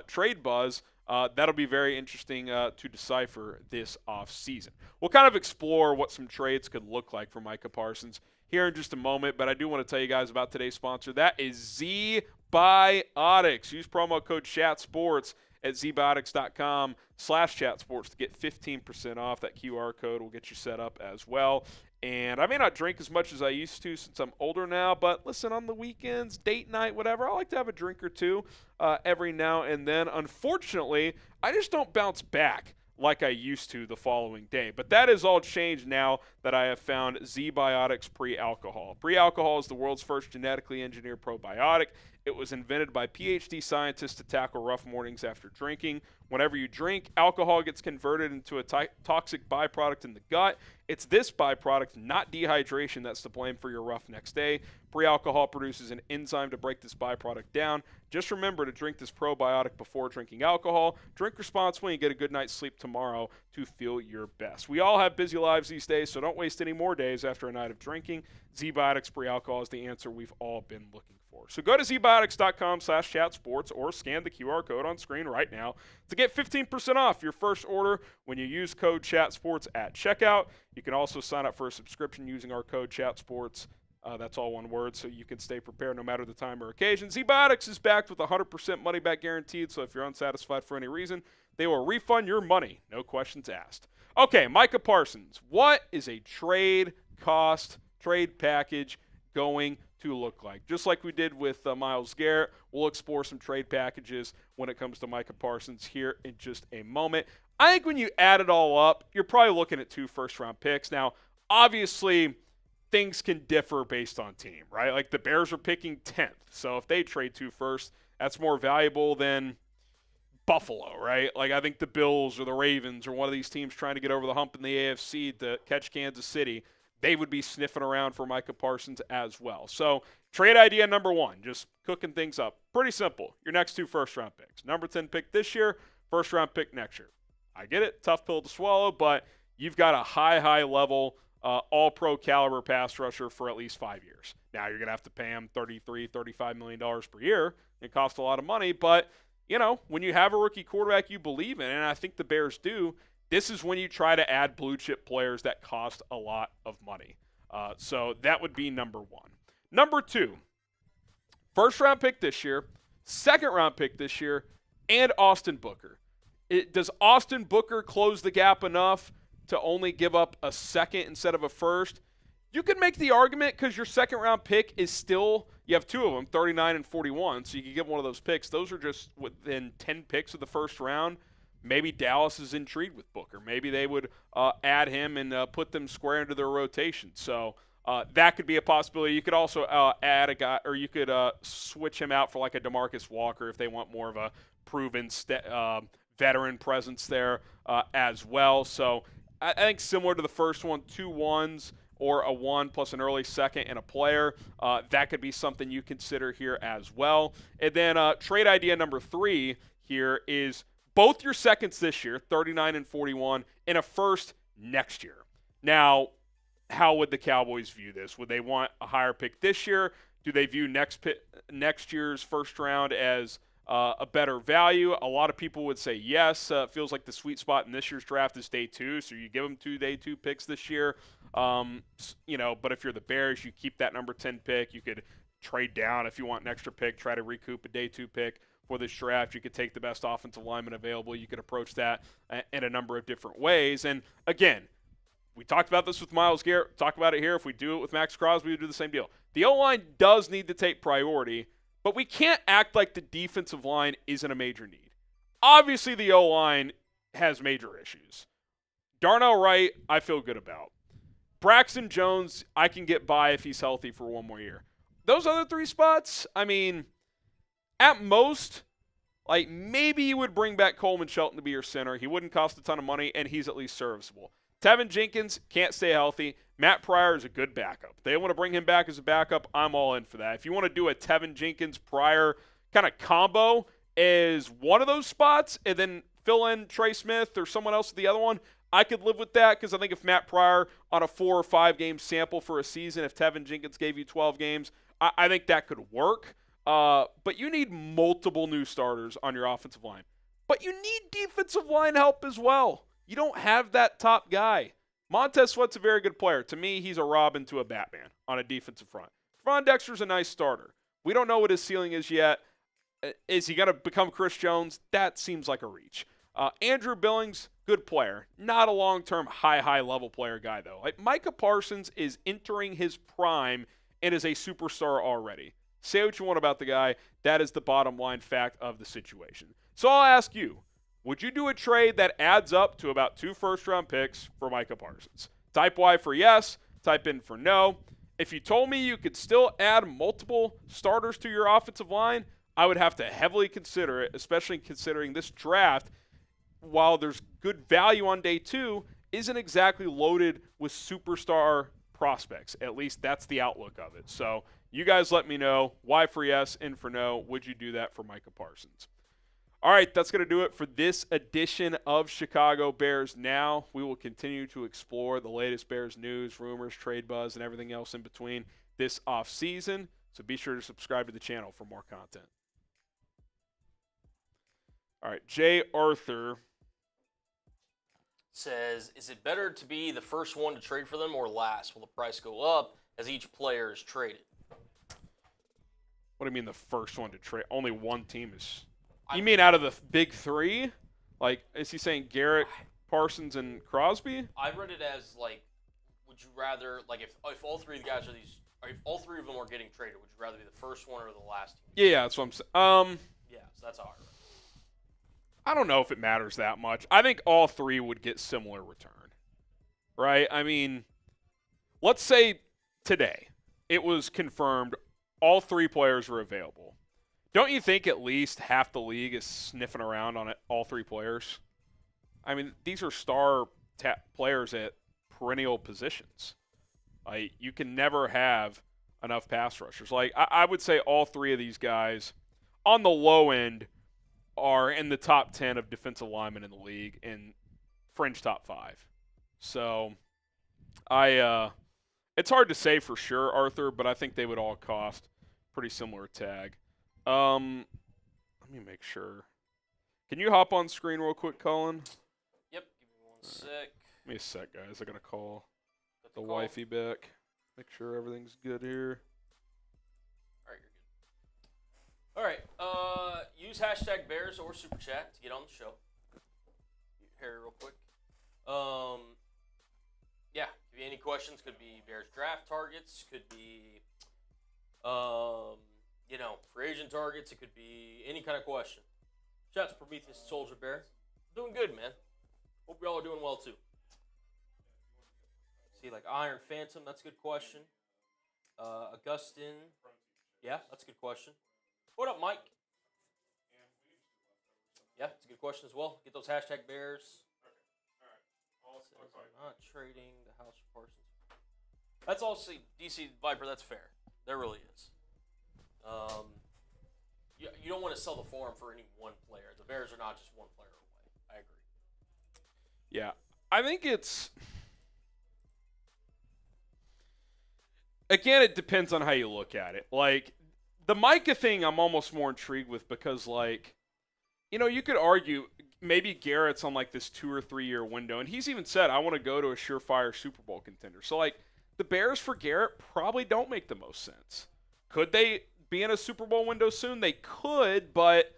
trade buzz, that'll be very interesting to decipher this offseason. We'll kind of explore what some trades could look like for Micah Parsons here in just a moment, but I do want to tell you guys about today's sponsor. That is ZBiotics. Use promo code ChatSports at zbiotics.com/chatsports to get 15% off. That QR code will get you set up as well. And I may not drink as much as I used to since I'm older now, but listen, on the weekends, date night, whatever, I like to have a drink or two every now and then. Unfortunately, I just don't bounce back like I used to the following day. But that is all changed now that I have found ZBiotics Pre-Alcohol. Pre-Alcohol is the world's first genetically engineered probiotic. It was invented by PhD scientists to tackle rough mornings after drinking. Whenever you drink, alcohol gets converted into a toxic byproduct in the gut. It's this byproduct, not dehydration, that's to blame for your rough next day. Pre-alcohol produces an enzyme to break this byproduct down. Just remember to drink this probiotic before drinking alcohol. Drink responsibly and get a good night's sleep tomorrow to feel your best. We all have busy lives these days, so don't waste any more days after a night of drinking. ZBiotics pre-alcohol is the answer we've all been looking for. So go to zbiotics.com/chatsports or scan the QR code on screen right now to get 15% off your first order when you use code chatsports at checkout. You can also sign up for a subscription using our code chatsports. That's all one word, so you can stay prepared no matter the time or occasion. ZBiotics is backed with 100% money-back guaranteed, so if you're unsatisfied for any reason, they will refund your money. No questions asked. Okay, Micah Parsons. What is a trade package going to look like? Just like we did with Myles Garrett, we'll explore some trade packages when it comes to Micah Parsons here in just a moment. I think when you add it all up, you're probably looking at 2 first-round picks. Now, obviously, things can differ based on team, right? Like the Bears are picking 10th. So if they trade 2 first, that's more valuable than Buffalo, right? Like I think the Bills or the Ravens or one of these teams trying to get over the hump in the AFC to catch Kansas City, they would be sniffing around for Micah Parsons as well. So trade idea number 1, just cooking things up. Pretty simple. Your next 2 first-round picks. Number 10 pick this year, first-round pick next year. I get it. Tough pill to swallow, but you've got a high level all-pro caliber pass rusher for at least 5 years. Now you're going to have to pay him $33, $35 million per year. It costs a lot of money, but, you know, when you have a rookie quarterback you believe in, and I think the Bears do, this is when you try to add blue-chip players that cost a lot of money. So that would be number 1. Number 2, first-round pick this year, second-round pick this year, and Austin Booker. Does Austin Booker close the gap enough to only give up a second instead of a first? You could make the argument because your second-round pick is still, you have 2 of them, 39 and 41, so you could give one of those picks. Those are just within 10 picks of the first round. Maybe Dallas is intrigued with Booker. Maybe they would add him and put them square into their rotation. So that could be a possibility. You could also add a guy, or you could switch him out for like a DeMarcus Walker if they want more of a proven veteran presence there as well. So I think similar to the first one, 2 1s or a 1 plus an early second and a player, that could be something you consider here as well. And then trade idea number 3 here is both your seconds this year, 39 and 41, and a first next year. Now, how would the Cowboys view this? Would they want a higher pick this year? Do they view next year's first round as a better value? A lot of people would say yes. It feels like the sweet spot in this year's draft is day 2, so you give them 2 day 2 picks this year. But if you're the Bears, you keep that number 10 pick. You could trade down if you want an extra pick, try to recoup a day 2 pick for this draft. You could take the best offensive lineman available. You could approach that in a number of different ways. And again, we talked about this with Myles Garrett. Talk about it here. If we do it with Max Crosby, we do the same deal. The O-line does need to take priority, but we can't act like the defensive line isn't a major need. Obviously, the O-line has major issues. Darnell Wright, I feel good about. Braxton Jones, I can get by if he's healthy for 1 more year. Those other 3 spots, I mean, at most, like maybe you would bring back Coleman Shelton to be your center. He wouldn't cost a ton of money, and he's at least serviceable. Tevin Jenkins can't stay healthy. Matt Pryor is a good backup. They want to bring him back as a backup. I'm all in for that. If you want to do a Tevin Jenkins Pryor kind of combo as one of those spots and then fill in Trey Smith or someone else at the other one, I could live with that because I think if Matt Pryor on a 4 or 5 game sample for a season, if Tevin Jenkins gave you 12 games, I think that could work. But you need multiple new starters on your offensive line. But you need defensive line help as well. You don't have that top guy. Montez Sweat's a very good player. To me, he's a Robin to a Batman on a defensive front. Trevon Dexter's a nice starter. We don't know what his ceiling is yet. Is he going to become Chris Jones? That seems like a reach. Andrew Billings, good player. Not a long-term high-level player guy, though. Like Micah Parsons is entering his prime and is a superstar already. Say what you want about the guy. That is the bottom line fact of the situation. So I'll ask you, would you do a trade that adds up to about 2 first-round picks for Micah Parsons? Type Y for yes, type in for no. If you told me you could still add multiple starters to your offensive line, I would have to heavily consider it, especially considering this draft, while there's good value on day 2, isn't exactly loaded with superstar prospects. At least that's the outlook of it. So you guys let me know. Y for yes, N for no. Would you do that for Micah Parsons? All right, that's going to do it for this edition of Chicago Bears Now. We will continue to explore the latest Bears news, rumors, trade buzz, and everything else in between this offseason. So be sure to subscribe to the channel for more content. All right, Jay Arthur says, is it better to be the first one to trade for them or last? Will the price go up as each player is traded? What do you mean the first one to trade? Only one team is... You mean out of the big 3? Like, is he saying Garrett, Parsons, and Crosby? I read it as, like, would you rather, like, if all 3 of the guys are these, or if all 3 of them are getting traded, would you rather be the first one or the last team? Yeah, that's what I'm saying. Yeah, so that's how I read it. I don't know if it matters that much. I think all 3 would get similar return, right? I mean, let's say today it was confirmed all 3 players are available. Don't you think at least half the league is sniffing around on it, all 3 players? I mean, these are star players at perennial positions. Like, you can never have enough pass rushers. Like, I would say all 3 of these guys, on the low end, are in the top 10 of defensive linemen in the league and fringe top 5. So, it's hard to say for sure, Arthur, but I think they would all cost pretty similar tag. Let me make sure. Can you hop on screen real quick, Cullen? Yep, give me one sec. Give me a sec, guys. I gotta call the call. wifey back. Make sure everything's good here. Alright, you're good. Alright, use hashtag Bears or Super Chat to get on the show. Harry, real quick. Yeah, if you have any questions, could be Bears draft targets, could be free agent targets. It could be any kind of question. Shouts to Prometheus Soldier Bear. Doing good, man. Hope y'all are doing well, too. See, like Iron Phantom, that's a good question. Augustin. Yeah, that's a good question. What up, Mike? Yeah, it's a good question as well. Get those hashtag Bears. Says, I'm not trading the house for Parsons. That's also DC Viper. That's fair. There really is. You don't want to sell the farm for any one player. The Bears are not just one player away. I agree. Yeah, I think it's... Again, it depends on how you look at it. Like, the Micah thing I'm almost more intrigued with because, like, you could argue maybe Garrett's on, like, this 2 or 3 year window, and he's even said, I want to go to a surefire Super Bowl contender. So, like, the Bears for Garrett probably don't make the most sense. Could they be in a Super Bowl window soon? They could, but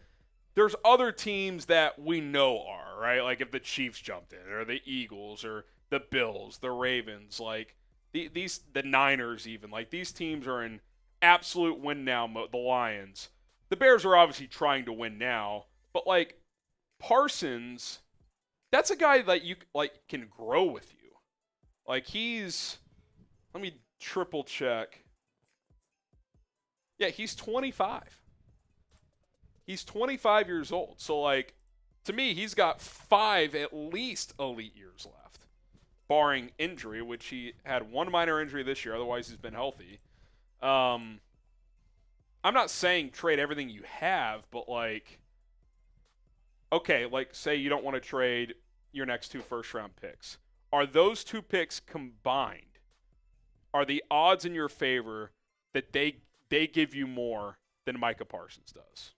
there's other teams that we know are, right? Like if the Chiefs jumped in, or the Eagles, or the Bills, the Ravens, like the Niners even. Like these teams are in absolute win now mode. The Lions. The Bears are obviously trying to win now, but like Parsons, that's a guy that you like can grow with you. Like let me triple check. Yeah, he's 25. He's 25 years old. So, like, to me, he's got 5 at least elite years left, barring injury, which he had 1 minor injury this year. Otherwise, he's been healthy. I'm not saying trade everything you have, but, like, okay, like, say you don't want to trade your next 2 first-round picks. Are those 2 picks combined? Are the odds in your favor that they give you more than Micah Parsons does?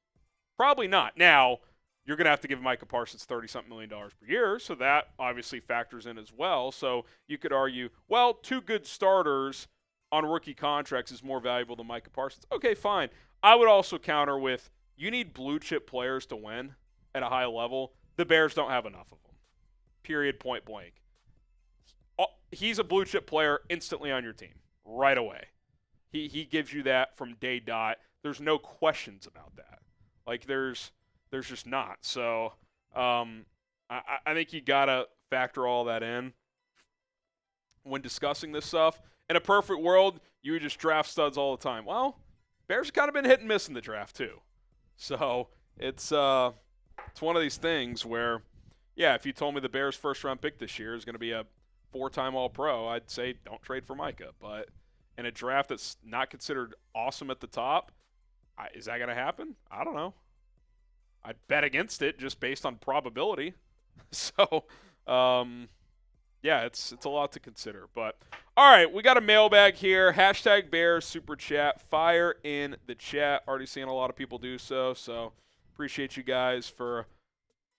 Probably not. Now, you're going to have to give Micah Parsons $30-something million per year, so that obviously factors in as well. So you could argue, well, 2 good starters on rookie contracts is more valuable than Micah Parsons. Okay, fine. I would also counter with, you need blue-chip players to win at a high level. The Bears don't have enough of them. Period, point blank. He's a blue-chip player instantly on your team, right away. He gives you that from day dot. There's no questions about that. Like, there's just not. So I think you got to factor all that in when discussing this stuff. In a perfect world, you would just draft studs all the time. Well, Bears have kind of been hit and miss in the draft too. So it's one of these things where, yeah, if you told me the Bears' first-round pick this year is going to be a 4-time All-Pro, I'd say don't trade for Micah. But in a draft that's not considered awesome at the top, is that going to happen? I don't know. I'd bet against it just based on probability. So, yeah, it's a lot to consider. But, all right, we got a mailbag here. Hashtag Bears Super Chat. Fire in the chat. Already seeing a lot of people do so. So, appreciate you guys for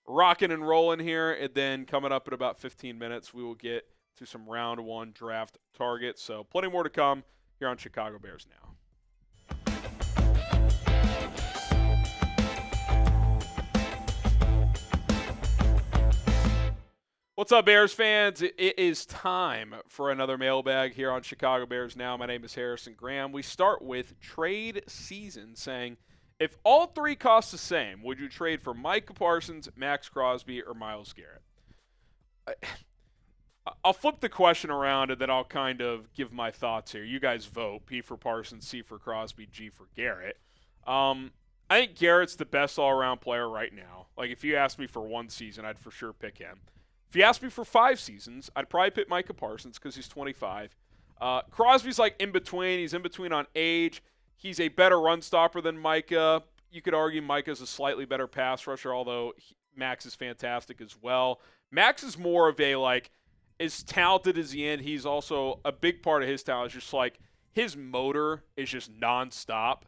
rocking and rolling here. And then coming up in about 15 minutes, we will get to some round one draft targets. So, plenty more to come here on Chicago Bears Now. What's up, Bears fans? It is time for another mailbag here on Chicago Bears Now. My name is Harrison Graham. We start with trade season, saying, if all three cost the same, would you trade for Micah Parsons, Max Crosby, or Myles Garrett? I'll flip the question around, and then I'll kind of give my thoughts here. You guys vote. P for Parsons, C for Crosby, G for Garrett. I think Garrett's the best all-around player right now. Like, if you asked me for one season, I'd for sure pick him. If you ask me for 5 seasons, I'd probably pick Micah Parsons because he's 25. Crosby's like in between. He's in between on age. He's a better run stopper than Micah. You could argue Micah's a slightly better pass rusher, although Max is fantastic as well. Max is more of a, like, as talented as he is, he's also a big part of his talent is just like his motor is just nonstop.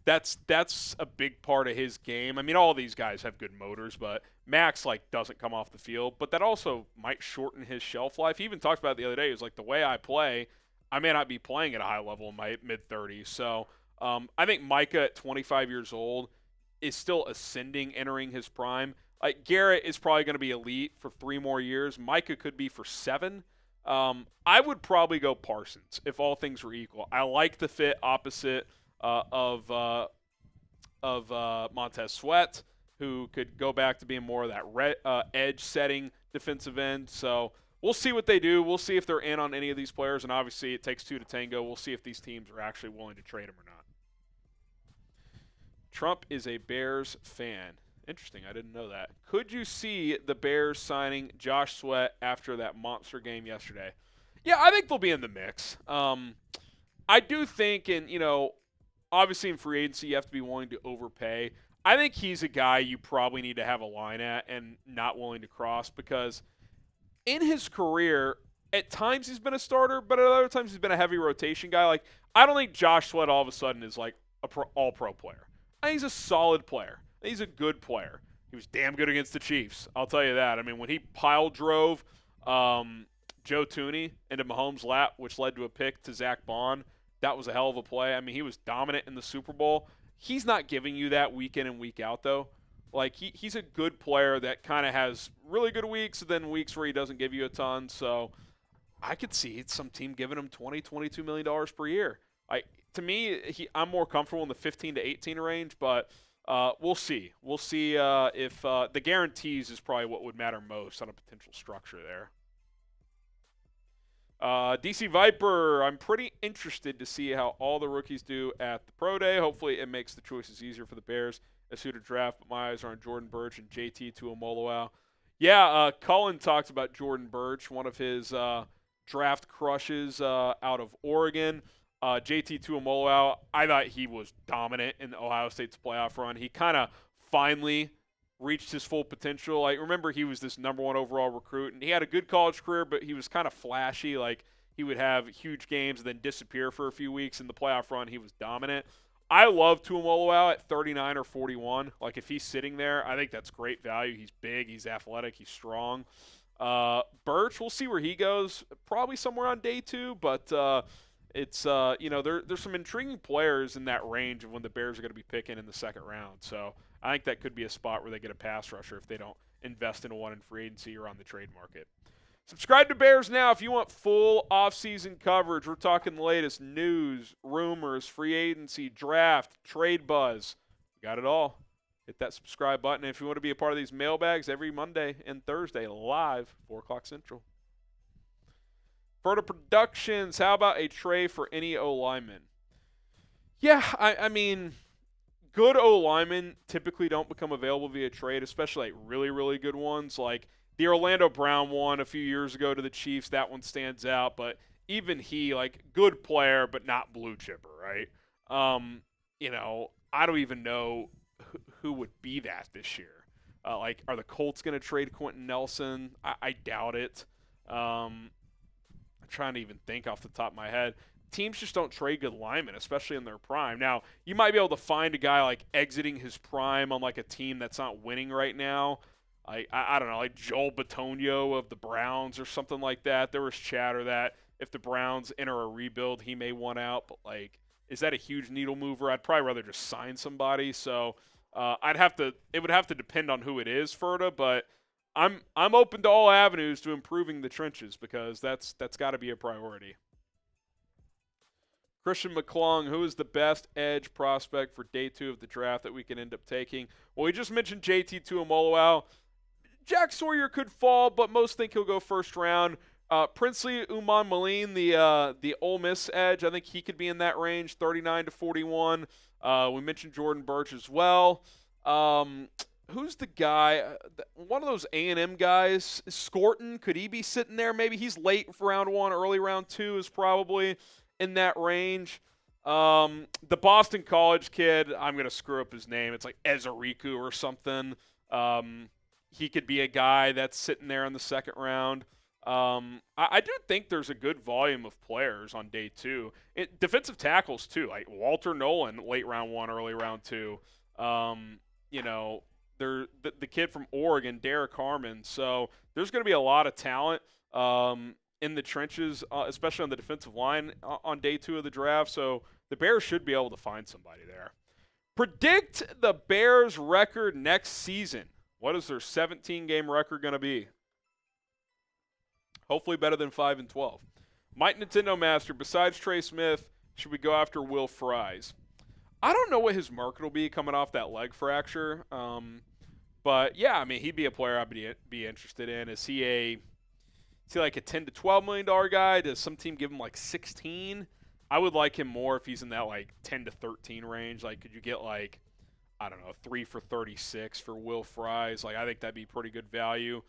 That's a big part of his game. I mean, all these guys have good motors, but Max doesn't come off the field. But that also might shorten his shelf life. He even talked about it the other day. He was like, the way I play, I may not be playing at a high level in my mid-30s. So I think Micah at 25 years old is still ascending, entering his prime. Like, Garrett is probably going to be elite for 3 more years. Micah could be for 7. I would probably go Parsons if all things were equal. I like the fit opposite of Montez Sweat, who could go back to being more of that edge-setting defensive end. So we'll see what they do. We'll see if they're in on any of these players, and obviously it takes 2 to tango. We'll see if these teams are actually willing to trade them or not. Trump is a Bears fan. Interesting. I didn't know that. Could you see the Bears signing Josh Sweat after that monster game yesterday? Yeah, I think they'll be in the mix. I do think, and, obviously in free agency you have to be willing to overpay. I think he's a guy you probably need to have a line at and not willing to cross, because in his career, at times he's been a starter, but at other times he's been a heavy rotation guy. Like, I don't think Josh Sweat all of a sudden is like all-pro player. I think he's a solid player. I think he's a good player. He was damn good against the Chiefs, I'll tell you that. I mean, when he pile drove Joe Thuney into Mahomes' lap, which led to a pick to Zach Bond, that was a hell of a play. I mean, he was dominant in the Super Bowl. He's not giving you that week in and week out, though. Like, he's a good player that kind of has really good weeks and then weeks where he doesn't give you a ton. So I could see some team giving him $20, $22 million per year. To me, I'm more comfortable in the 15 to 18 range, but we'll see. We'll see if the guarantees is probably what would matter most on a potential structure there. DC Viper, I'm pretty interested to see how all the rookies do at the Pro Day. Hopefully it makes the choices easier for the Bears as who to draft, but my eyes are on Jordan Birch and JT Tuimoloau. Yeah, Cullen talked about Jordan Birch, one of his draft crushes out of Oregon. JT Tuimoloau, I thought he was dominant in Ohio State's playoff run. He kind of finally reached his full potential. Remember, he was this number 1 overall recruit, and he had a good college career, but he was kind of flashy. He would have huge games and then disappear for a few weeks. In the playoff run, he was dominant. I love Tuimoloau at 39 or 41. If he's sitting there, I think that's great value. He's big, he's athletic, he's strong. Birch, we'll see where he goes. Probably somewhere on day 2, but it's there's some intriguing players in that range of when the Bears are going to be picking in the second round. So I think that could be a spot where they get a pass rusher if they don't invest in one in free agency or on the trade market. Subscribe to Bears Now if you want full off-season coverage. We're talking the latest news, rumors, free agency, draft, trade buzz. We got it all. Hit that subscribe button. If you want to be a part of these mailbags every Monday and Thursday live, 4 o'clock Central. Ferta Productions, how about a trade for any O-lineman? Yeah, I mean, good O-linemen typically don't become available via trade, especially like really, really good ones. Like the Orlando Brown one a few years ago to the Chiefs, that one stands out. But even he, like, good player, but not blue chipper, right? I don't even know who would be that this year. Like, are the Colts going to trade Quentin Nelson? I doubt it. I'm trying to even think off the top of my head. Teams just don't trade good linemen, especially in their prime. Now, you might be able to find a guy like exiting his prime on like a team that's not winning right now. I don't know, like Joel Bitonio of the Browns or something like that. There was chatter that if the Browns enter a rebuild, he may want out. But like, is that a huge needle mover? I'd probably rather just sign somebody. So it would have to depend on who it is, Ferda. But I'm open to all avenues to improving the trenches because that's got to be a priority. Christian McClung, who is the best edge prospect for day 2 of the draft that we can end up taking? Well, we just mentioned JT Tuimoloau. Jack Sawyer could fall, but most think he'll go first round. Princely Uman-Maleen, the Ole Miss edge, I think he could be in that range, 39 to 41. We mentioned Jordan Burch as well. Who's the guy? One of those A&M guys, Scorton. Could he be sitting there? Maybe he's late for round 1, early round 2 is probably in that range. The Boston College kid, I'm going to screw up his name. It's like Ezeriku or something. He could be a guy that's sitting there in the second round. I do think there's a good volume of players on day 2. Defensive tackles, too. Like Walter Nolan, late round 1, early round 2. The kid from Oregon, Derek Harmon. So there's going to be a lot of talent in the trenches, especially on the defensive line on day 2 of the draft. So the Bears should be able to find somebody there. Predict the Bears' record next season. What is their 17-game record going to be? Hopefully better than 5-12. Mike Nintendo Master, besides Trey Smith, should we go after Will Fries? I don't know what his market will be coming off that leg fracture. But, yeah, I mean, he'd be a player I'd be interested in. Is he like a $10 to $12 million guy? Does some team give him like 16? I would like him more if he's in that like 10 to 13 range. Like, could you get like, I don't know, 3 for 36 for Will Fries? Like, I think that'd be pretty good value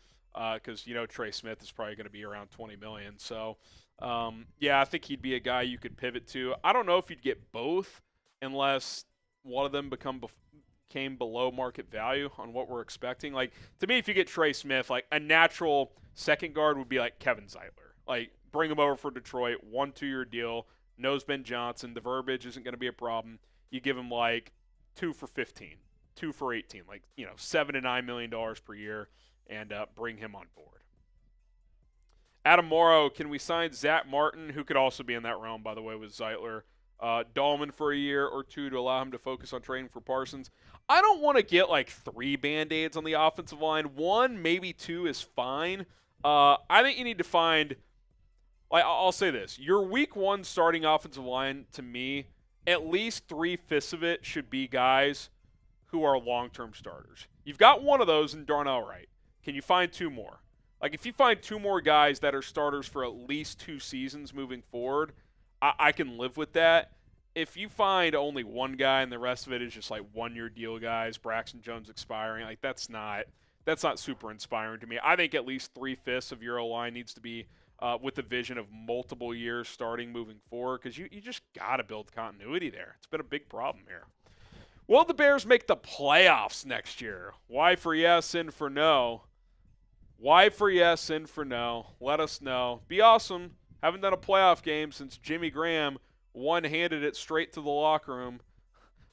because, Trey Smith is probably going to be around $20 million. So, yeah, I think he'd be a guy you could pivot to. I don't know if you'd get both unless one of them came below market value on what we're expecting. Like, to me, if you get Trey Smith, like a natural second guard would be like Kevin Zeitler. Like, bring him over for Detroit, 1-2-year deal, knows Ben Johnson. The verbiage isn't going to be a problem. You give him like 2 for 15, 2 for 18, like, $7 to $9 million per year, and bring him on board. Adam Morrow, can we sign Zach Martin, who could also be in that realm, by the way, with Zeitler? Dahlman for a year or 2 to allow him to focus on training for Parsons. I don't want to get like 3 Band-Aids on the offensive line. 1, maybe 2 is fine. I think you need to find, like, I'll say this. Your week 1 starting offensive line, to me, at least 3/5 of it should be guys who are long-term starters. You've got one of those in Darnell Wright. Can you find 2 more? Like, if you find 2 more guys that are starters for at least 2 seasons moving forward, I can live with that. If you find only 1 guy and the rest of it is just like 1-year deal guys, Braxton Jones expiring, like that's not super inspiring to me. I think at least 3/5 of your O-line needs to be with the vision of multiple years starting moving forward because you just got to build continuity there. It's been a big problem here. Will the Bears make the playoffs next year? Y for yes, N for no. Y for yes, N for no. Let us know. Be awesome. Haven't done a playoff game since Jimmy Graham one-handed it straight to the locker room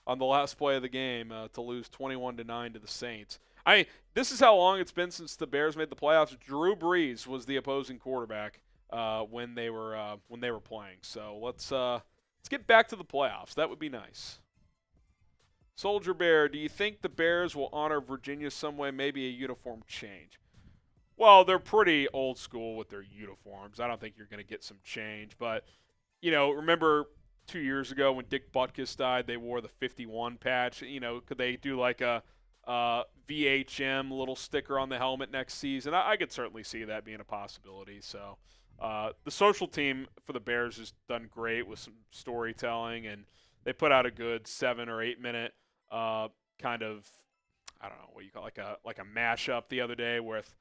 on the last play of the game to lose 21-9 to the Saints. I mean, this is how long it's been since the Bears made the playoffs. Drew Brees was the opposing quarterback when they were playing. So let's get back to the playoffs. That would be nice. Soldier Bear, do you think the Bears will honor Virginia some way? Maybe a uniform change. Well, they're pretty old school with their uniforms. I don't think you're going to get some change. But, remember 2 years ago when Dick Butkus died, they wore the 51 patch. Could they do like a VHM little sticker on the helmet next season? I could certainly see that being a possibility. So, The social team for the Bears has done great with some storytelling, and they put out a good 7 or 8 minute kind of, I don't know what you call it, like a mashup the other day with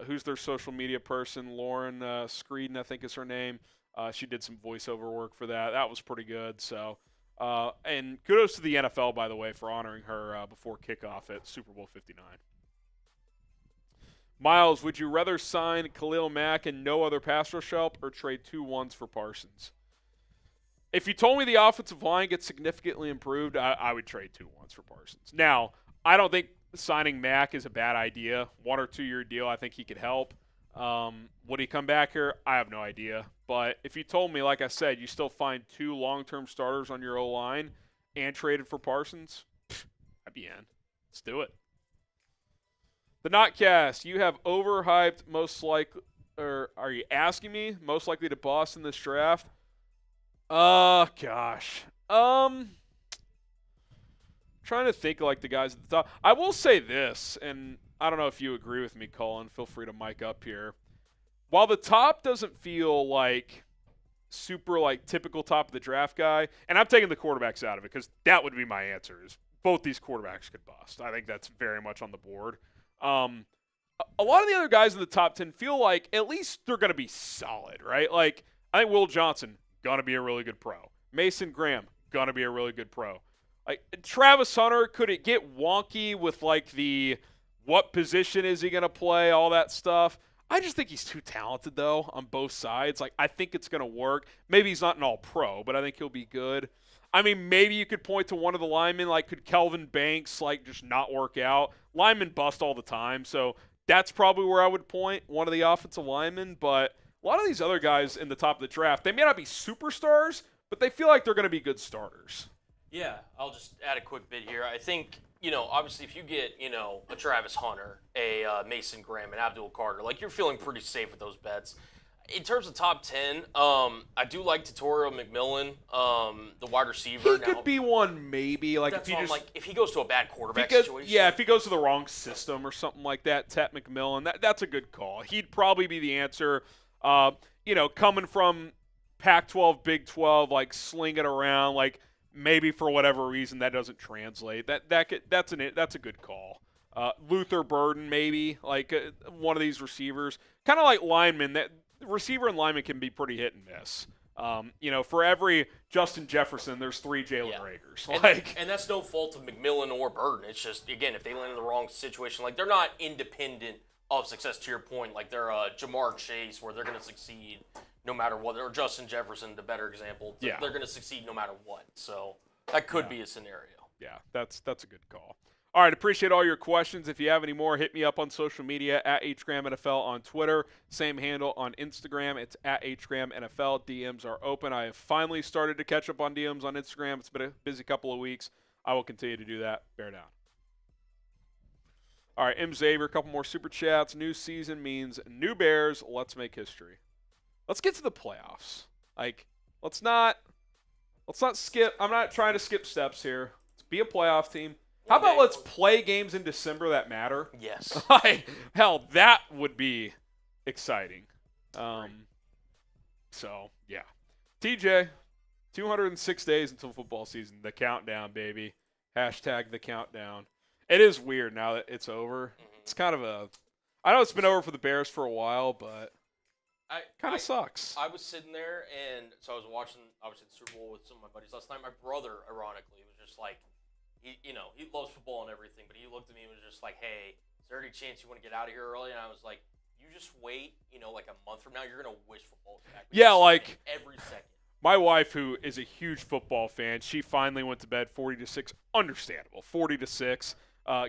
who's their social media person, Lauren Screeden, I think is her name. She did some voiceover work for that. That was pretty good. So, and kudos to the NFL, by the way, for honoring her before kickoff at Super Bowl 59. Miles, would you rather sign Khalil Mack and no other pass rush help or trade 2 ones for Parsons? If you told me the offensive line gets significantly improved, I would trade 2 ones for Parsons. Now, I don't think signing Mack is a bad idea. 1 or 2 year deal, I think he could help. Would he come back here? I have no idea. But if you told me, like I said, you still find 2 long-term starters on your O-line and traded for Parsons, I'd be in. Let's do it. The Notcast, you have overhyped most likely, or are you asking me most likely to boss in this draft? Gosh. Trying to think like the guys at the top. I will say this, and I don't know if you agree with me, Cullen. Feel free to mic up here. While the top doesn't feel like super like typical top of the draft guy, and I'm taking the quarterbacks out of it because that would be my answer is both these quarterbacks could bust. I think that's very much on the board. A lot of the other guys in the top 10 feel like at least they're going to be solid, right? Like, I think Will Johnson, going to be a really good pro. Mason Graham, going to be a really good pro. Like, Travis Hunter, could it get wonky with, like, the what position is he going to play, all that stuff? I just think he's too talented, though, on both sides. Like, I think it's going to work. Maybe he's not an all-pro, but I think he'll be good. I mean, maybe you could point to one of the linemen, like could Kelvin Banks, like, just not work out? Linemen bust all the time, so that's probably where I would point, one of the offensive linemen. But a lot of these other guys in the top of the draft, they may not be superstars, but they feel like they're going to be good starters. Yeah, I'll just add a quick bit here. I think, obviously if you get, a Travis Hunter, a Mason Graham, and Abdul Carter, like, you're feeling pretty safe with those bets. In terms of top 10, I do like Tutorial McMillan, the wide receiver. He could be one, maybe. Like, that's if he goes to a bad quarterback situation. Yeah, if he goes to the wrong system or something like that, Tet McMillan, that's a good call. He'd probably be the answer. Coming from Pac-12, Big 12, like, sling it around, like, maybe for whatever reason that doesn't translate. That's a good call. Luther Burden, maybe, like one of these receivers. Kind of like linemen, that receiver and lineman can be pretty hit and miss. For every Justin Jefferson, there's 3 Jalen Reagors. And that's no fault of McMillan or Burden. It's just, again, if they land in the wrong situation, like, they're not independent of success, to your point. Like, they're Jamar Chase, where they're going to succeed no matter what. Or Justin Jefferson, the better example. They're going to succeed no matter what. So that could be a scenario. Yeah, that's a good call. All right, appreciate all your questions. If you have any more, hit me up on social media at HGramNFL on Twitter. Same handle on Instagram. It's at HGramNFL. DMs are open. I have finally started to catch up on DMs on Instagram. It's been a busy couple of weeks. I will continue to do that. Bear down. All right, M. Xavier, a couple more super chats. New season means new Bears. Let's make history. Let's get to the playoffs. Like, let's not skip. I'm not trying to skip steps here. Let's be a playoff team. How about let's play games in December that matter? Yes. Hell, that would be exciting. So, yeah. TJ, 206 days until football season. The countdown, baby. Hashtag the countdown. It is weird now that it's over. It's kind of I know it's been over for the Bears for a while, but kind of sucks. I was sitting there, and so I was watching, obviously, the Super Bowl with some of my buddies last night. My brother, ironically, was just like, he loves football and everything, but he looked at me and was just like, hey, is there any chance you want to get out of here early? And I was like, you just wait, like a month from now, you're going to wish football was back. Yeah, like every second. My wife, who is a huge football fan, she finally went to bed 40-6. Understandable. 40-6.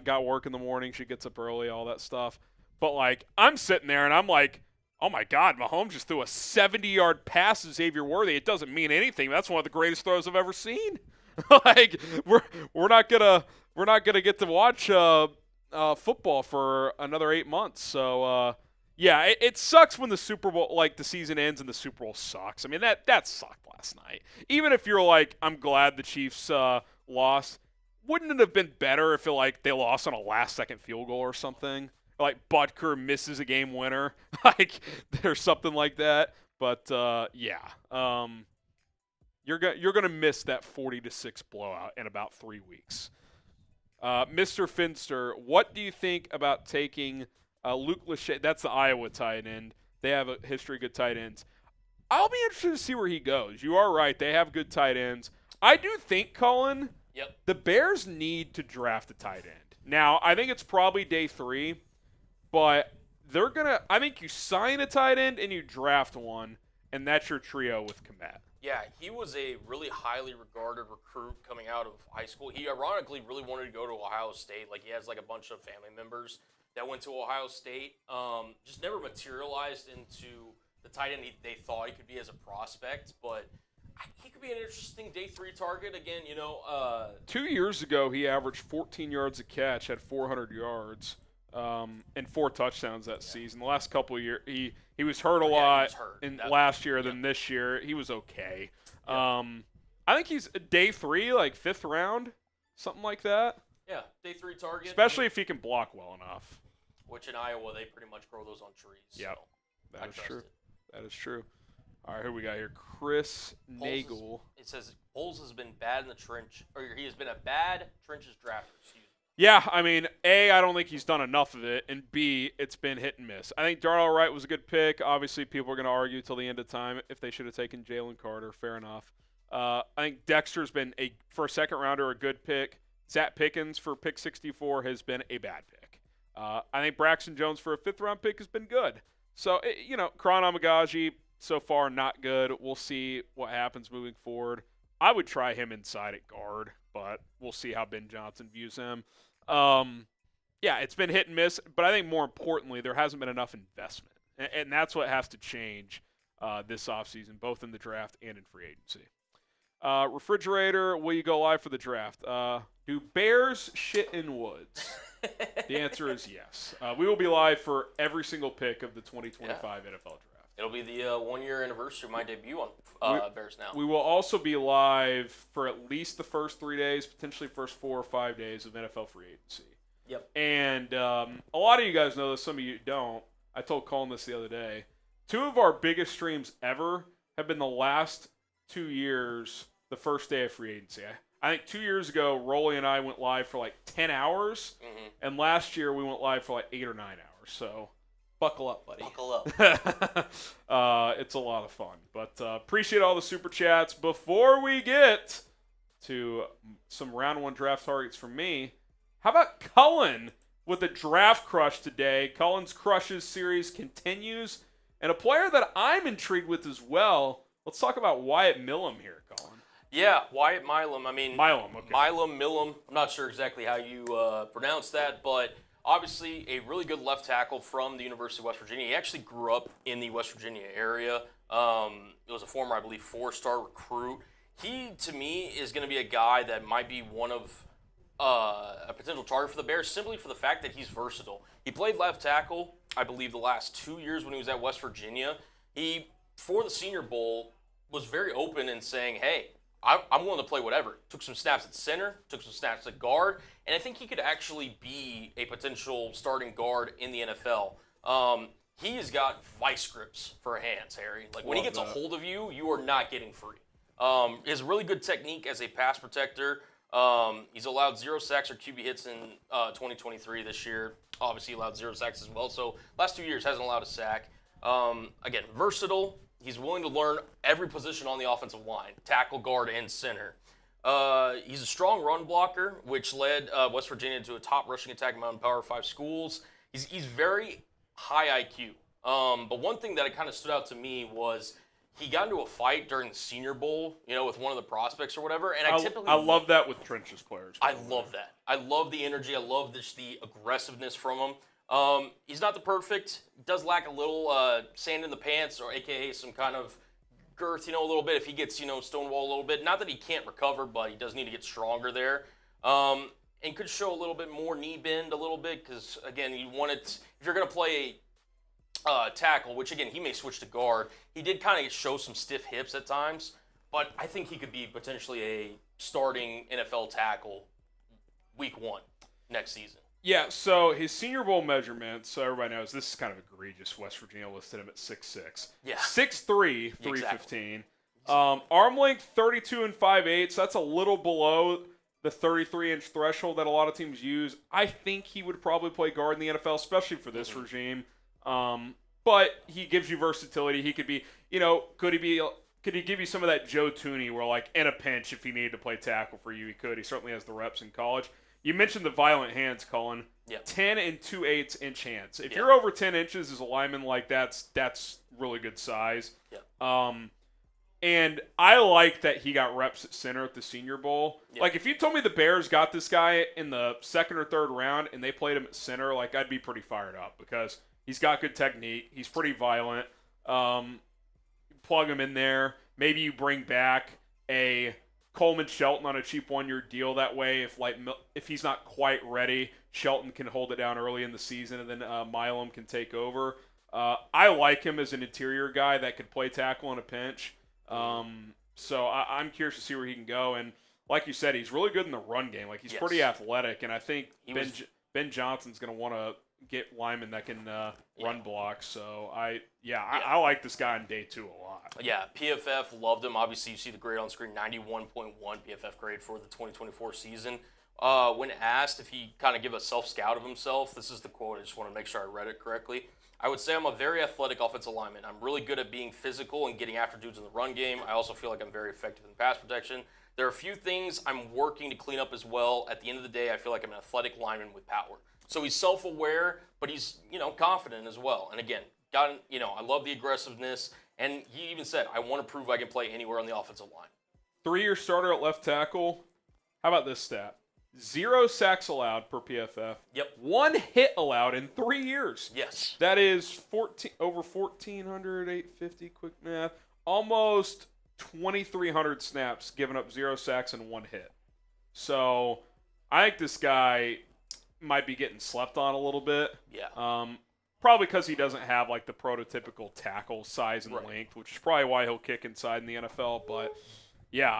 Got work in the morning. She gets up early, all that stuff. But, like, I'm sitting there and I'm like, oh, my God, Mahomes just threw a 70-yard pass to Xavier Worthy. It doesn't mean anything. That's one of the greatest throws I've ever seen. Like, we're not gonna get to watch football for another 8 months. So yeah, it sucks when the Super Bowl, like, the season ends and the Super Bowl sucks. I mean, that sucked last night. Even if you're like, I'm glad the Chiefs lost, wouldn't it have been better if they lost on a last-second field goal or something? like Butker misses a game winner, like there's something like that. But you're gonna miss that 40-6 blowout in about 3 weeks. Mr. Finster, what do you think about taking Luke Lachey? That's the Iowa tight end. They have a history of good tight ends. I'll be interested to see where he goes. You are right. They have good tight ends. I do think, Cullen, the Bears need to draft a tight end. Now, I think it's probably day 3, but I think you sign a tight end and you draft one, and that's your trio with Kmet. Yeah, he was a really highly regarded recruit coming out of high school. He ironically really wanted to go to Ohio State. Like, he has like a bunch of family members that went to Ohio State. Just never materialized into the tight end they thought he could be as a prospect, but he could be an interesting day 3 target. Again, 2 years ago, he averaged 14 yards a catch, had 400 yards, and 4 touchdowns that season. The last couple of years, he was hurt a lot last year. Then this year, he was okay. I think he's day 3, like 5th round, something like that. Yeah, day 3 target. Especially if he can block well enough. Which in Iowa, they pretty much grow those on trees. Yeah, so that is true. That is true. All right, who we got here? Chris Nagel. It says Poles has been bad in the trench, or he has been a bad trenches drafter. Yeah, I mean, A, I don't think he's done enough of it, and B, it's been hit and miss. I think Darnell Wright was a good pick. Obviously, people are going to argue till the end of time if they should have taken Jalen Carter. Fair enough. I think Dexter's been, for a second-rounder, a good pick. Zach Pickens for pick 64 has been a bad pick. I think Braxton Jones for a 5th-round pick has been good. So, Karan Amagaji, so far, not good. We'll see what happens moving forward. I would try him inside at guard, but we'll see how Ben Johnson views him. It's been hit and miss, but I think more importantly, there hasn't been enough investment. And that's what has to change this offseason, both in the draft and in free agency. Refrigerator, will you go live for the draft? Do Bears shit in woods? The answer is yes. We will be live for every single pick of the 2025 NFL draft. It'll be the 1-year anniversary of my debut on Bears Now. We will also be live for at least the first 3 days, potentially first 4 or 5 days of NFL free agency. Yep. And a lot of you guys know this, some of you don't. I told Cullen this the other day. 2 of our biggest streams ever have been the last 2 years, the first day of free agency. I think 2 years ago, Rolly and I went live for like 10 hours, and last year we went live for like 8 or 9 hours. So buckle up, buddy. Buckle up. It's a lot of fun. But appreciate all the super chats. Before we get to some round 1 draft targets from me, how about Cullen with a draft crush today? Cullen's Crushes series continues. And a player that I'm intrigued with as well, let's talk about Wyatt Milum here, Cullen. Yeah, Wyatt Milum. Milum, okay. Milum. I'm not sure exactly how you pronounce that, but obviously a really good left tackle from the University of West Virginia. He actually grew up in the West Virginia area. It was a former, I believe, 4-star recruit. He, to me, is going to be a guy that might be one of a potential target for the Bears simply for the fact that he's versatile. He played left tackle, I believe, the last 2 years when he was at West Virginia. He, for the Senior Bowl, was very open in saying, hey, I'm willing to play whatever. Took some snaps at center, took some snaps at guard, and I think he could actually be a potential starting guard in the NFL. He has got vice grips for hands, Harry. Like, when he gets a hold of you, you are not getting free. He has really good technique as a pass protector. He's allowed 0 sacks or QB hits in 2023 this year. Obviously, he allowed 0 sacks as well. So, last 2 years, hasn't allowed a sack. Again, versatile. He's willing to learn every position on the offensive line, tackle, guard, and center. He's a strong run blocker, which led West Virginia to a top rushing attack among Power 5 schools. He's very high IQ. But one thing that kind of stood out to me was he got into a fight during the Senior Bowl, with one of the prospects or whatever. And I love that with trenches players. I love that. I love the energy. I love the aggressiveness from him. He's not the perfect. Does lack a little sand in the pants, or AKA some kind of girth, a little bit. If he gets, stonewall a little bit. Not that he can't recover, but he does need to get stronger there. And could show a little bit more knee bend a little bit because, again, if you're going to play a tackle, which, again, he may switch to guard, he did kind of show some stiff hips at times. But I think he could be potentially a starting NFL tackle week 1 next season. Yeah, so his Senior Bowl measurements, so everybody knows this is kind of egregious. West Virginia listed him at 6'6". Yeah. 6'3", 315. Exactly. Arm length 32 and 5/8. So that's a little below the 33-inch threshold that a lot of teams use. I think he would probably play guard in the NFL, especially for this regime. But he gives you versatility. He could be, could he give you some of that Joe Tooney where, like, in a pinch, if he needed to play tackle for you, he could. He certainly has the reps in college. You mentioned the violent hands, Cullen. Yep. 10 and 2/8 inch hands. If you're over 10 inches as a lineman, like that's really good size. Yep. And I like that he got reps at center at the Senior Bowl. Yep. Like, if you told me the Bears got this guy in the second or third round and they played him at center, like, I'd be pretty fired up because he's got good technique. He's pretty violent. Plug him in there. Maybe you bring back a Coleman Shelton on a cheap one-year deal. That way, if he's not quite ready, Shelton can hold it down early in the season, and then Milum can take over. I like him as an interior guy that could play tackle in a pinch. So I'm curious to see where he can go. And like you said, he's really good in the run game. Like, he's pretty athletic, and I think Ben Johnson's going to want to get linemen that can run blocks. So I like this guy on day 2 a lot. Yeah, PFF loved him. Obviously, you see the grade on screen, 91.1 PFF grade for the 2024 season. When asked if he kind of give a self-scout of himself, this is the quote. I just want to make sure I read it correctly. I would say I'm a very athletic offensive lineman. I'm really good at being physical and getting after dudes in the run game. I also feel like I'm very effective in pass protection. There are a few things I'm working to clean up as well. At the end of the day, I feel like I'm an athletic lineman with power. So he's self-aware, but he's, confident as well. And again, I love the aggressiveness. And he even said, I want to prove I can play anywhere on the offensive line. 3-year starter at left tackle. How about this stat? 0 sacks allowed per PFF. Yep. 1 hit allowed in 3 years. Yes. That is over 1,400, 850, quick math. Almost 2,300 snaps, giving up 0 sacks and 1 hit. So I think this guy might be getting slept on a little bit. Yeah. Probably because he doesn't have, like, the prototypical tackle size and length, which is probably why he'll kick inside in the NFL. But, yeah,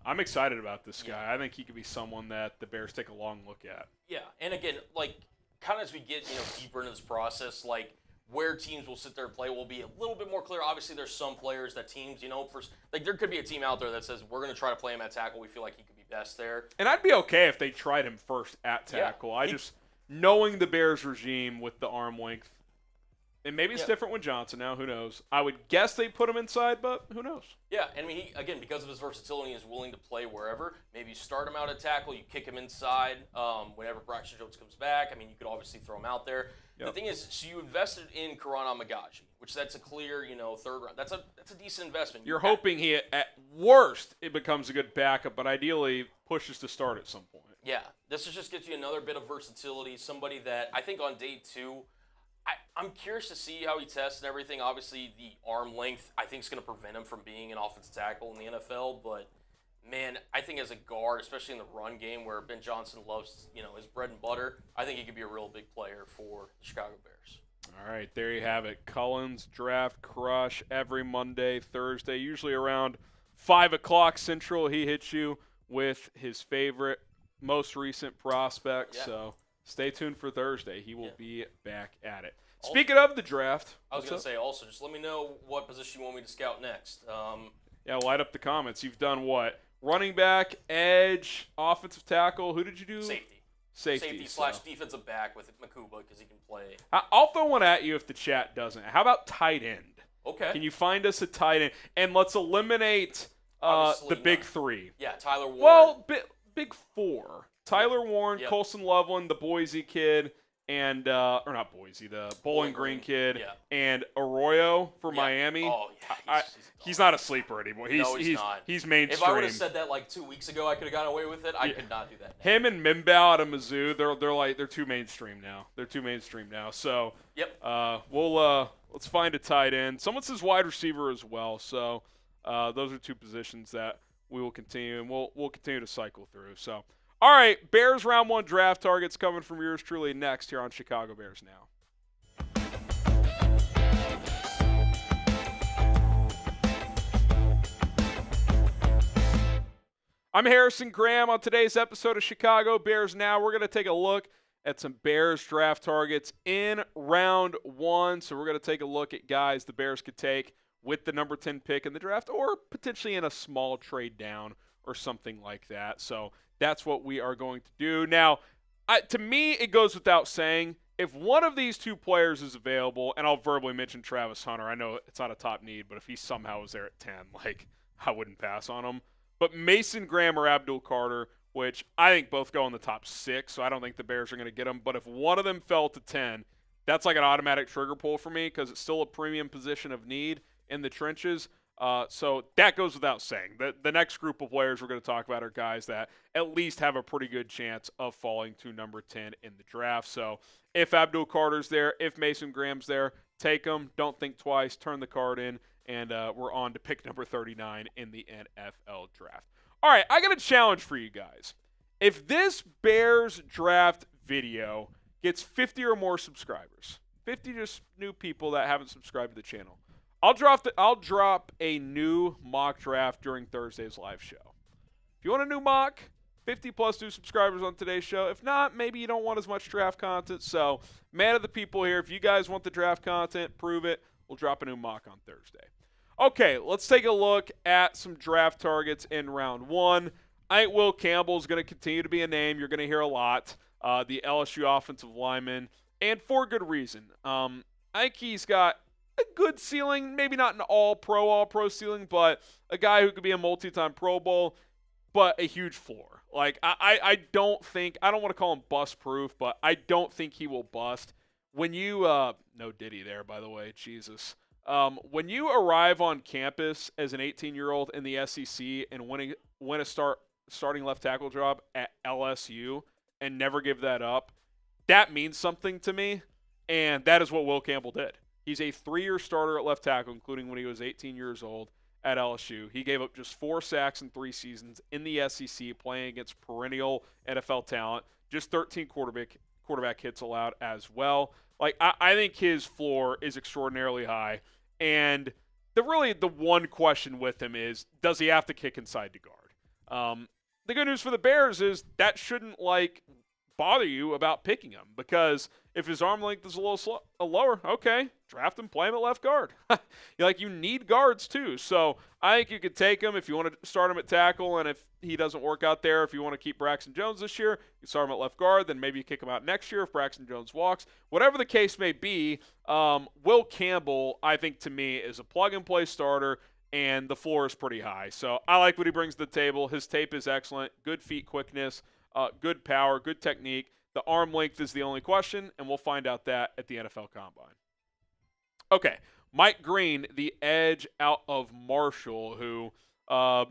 I'm excited about this guy. I think he could be someone that the Bears take a long look at. Yeah, and again, like, kind of as we get deeper into this process, like, where teams will sit there and play will be a little bit more clear. Obviously, there's some players that teams, there could be a team out there that says, we're going to try to play him at tackle. We feel like he could be best there. And I'd be okay if they tried him first at tackle. Yeah, knowing the Bears regime with the arm length, and maybe it's different with Johnson now, who knows. I would guess they put him inside, but who knows. Yeah, and I mean, because of his versatility, he is willing to play wherever. Maybe you start him out at tackle, you kick him inside whenever Braxton Jones comes back. I mean, you could obviously throw him out there. Yep. The thing is, so you invested in Karan Amagaji, which that's a clear, third round. That's a decent investment. You're hoping he, at worst, it becomes a good backup, but ideally pushes to start at some point. Yeah, this just gets you another bit of versatility. Somebody that I think on day 2, I'm curious to see how he tests and everything. Obviously, the arm length, I think, is going to prevent him from being an offensive tackle in the NFL. But, man, I think as a guard, especially in the run game where Ben Johnson loves, his bread and butter, I think he could be a real big player for the Chicago Bears. All right, there you have it. Cullen's Draft Crush every Monday, Thursday, usually around 5 o'clock Central. He hits you with his favorite, most recent prospect. Yeah. So stay tuned for Thursday. He will be back at it. Speaking of the draft. I was going to say also, just let me know what position you want me to scout next. Light up the comments. You've done what? Running back, edge, offensive tackle. Who did you do? Safety / defensive back with Makuba because he can play. I'll throw one at you if the chat doesn't. How about tight end? Okay. Can you find us a tight end? And let's eliminate the big 3. Yeah, Tyler Warren. Well, big 4. Tyler Warren, Colson Loveland, the Boise kid, and or not Boise, the Bowling Green kid, and Arroyo for Miami. Oh yeah, he's not a sleeper anymore. He's not. He's mainstream. If I would have said that like 2 weeks ago, I could have gotten away with it. I could not do that now. Him and Mimbow out of Mizzou, they're too mainstream now. So let's find a tight end. Someone says wide receiver as well. So those are 2 positions that we will continue, and we'll continue to cycle through. So. All right, Bears round 1 draft targets coming from yours truly next here on Chicago Bears Now. I'm Harrison Graham. On today's episode of Chicago Bears Now, we're going to take a look at some Bears draft targets in round 1. So we're going to take a look at guys the Bears could take with the number 10 pick in the draft, or potentially in a small trade down or something like that. So that's what we are going to do. Now, to me, it goes without saying, if one of these two players is available, and I'll verbally mention Travis Hunter, I know it's not a top need, but if he somehow was there at 10, I wouldn't pass on him. But Mason Graham or Abdul Carter, which I think both go in the top 6, so I don't think the Bears are going to get them. But if one of them fell to 10, that's like an automatic trigger pull for me because it's still a premium position of need in the trenches. So that goes without saying. The next group of players we're going to talk about are guys that at least have a pretty good chance of falling to number 10 in the draft. So if Abdul Carter's there, if Mason Graham's there, take them. Don't think twice. Turn the card in, and we're on to pick number 39 in the NFL draft. All right, I got a challenge for you guys. If this Bears draft video gets 50 or more subscribers, 50 just new people that haven't subscribed to the channel, I'll drop a new mock draft during Thursday's live show. If you want a new mock, 50 plus new subscribers on today's show. If not, maybe you don't want as much draft content. So, man of the people here, if you guys want the draft content, prove it. We'll drop a new mock on Thursday. Okay, let's take a look at some draft targets in round 1. I think Will Campbell is going to continue to be a name you're going to hear a lot. The LSU offensive lineman, and for good reason. I think he's got a good ceiling, maybe not an all-pro ceiling, but a guy who could be a multi-time Pro Bowl, but a huge floor. I don't want to call him bust-proof, but I don't think he will bust. When you, no Diddy there, by the way, Jesus. When you arrive on campus as an 18-year-old in the SEC and win a starting left tackle job at LSU and never give that up, that means something to me, and that is what Will Campbell did. He's a 3-year starter at left tackle, including when he was 18 years old at LSU. He gave up just 4 sacks in 3 seasons in the SEC, playing against perennial NFL talent. Just 13 quarterback hits allowed as well. I think his floor is extraordinarily high. And the one question with him is, does he have to kick inside to guard? The good news for the Bears is that shouldn't bother you about picking him, because if his arm length is a little lower, okay, draft him, play him at left guard. You need guards too. So I think you could take him if you want to start him at tackle, and if he doesn't work out there, if you want to keep Braxton Jones this year, you start him at left guard, then maybe you kick him out next year if Braxton Jones walks. Whatever the case may be, Will Campbell, I think, to me, is a plug-and-play starter, and the floor is pretty high. So I like what he brings to the table. His tape is excellent, good feet quickness, good power, good technique. The arm length is the only question, and we'll find out that at the NFL Combine. Okay, Mike Green, the edge out of Marshall, who a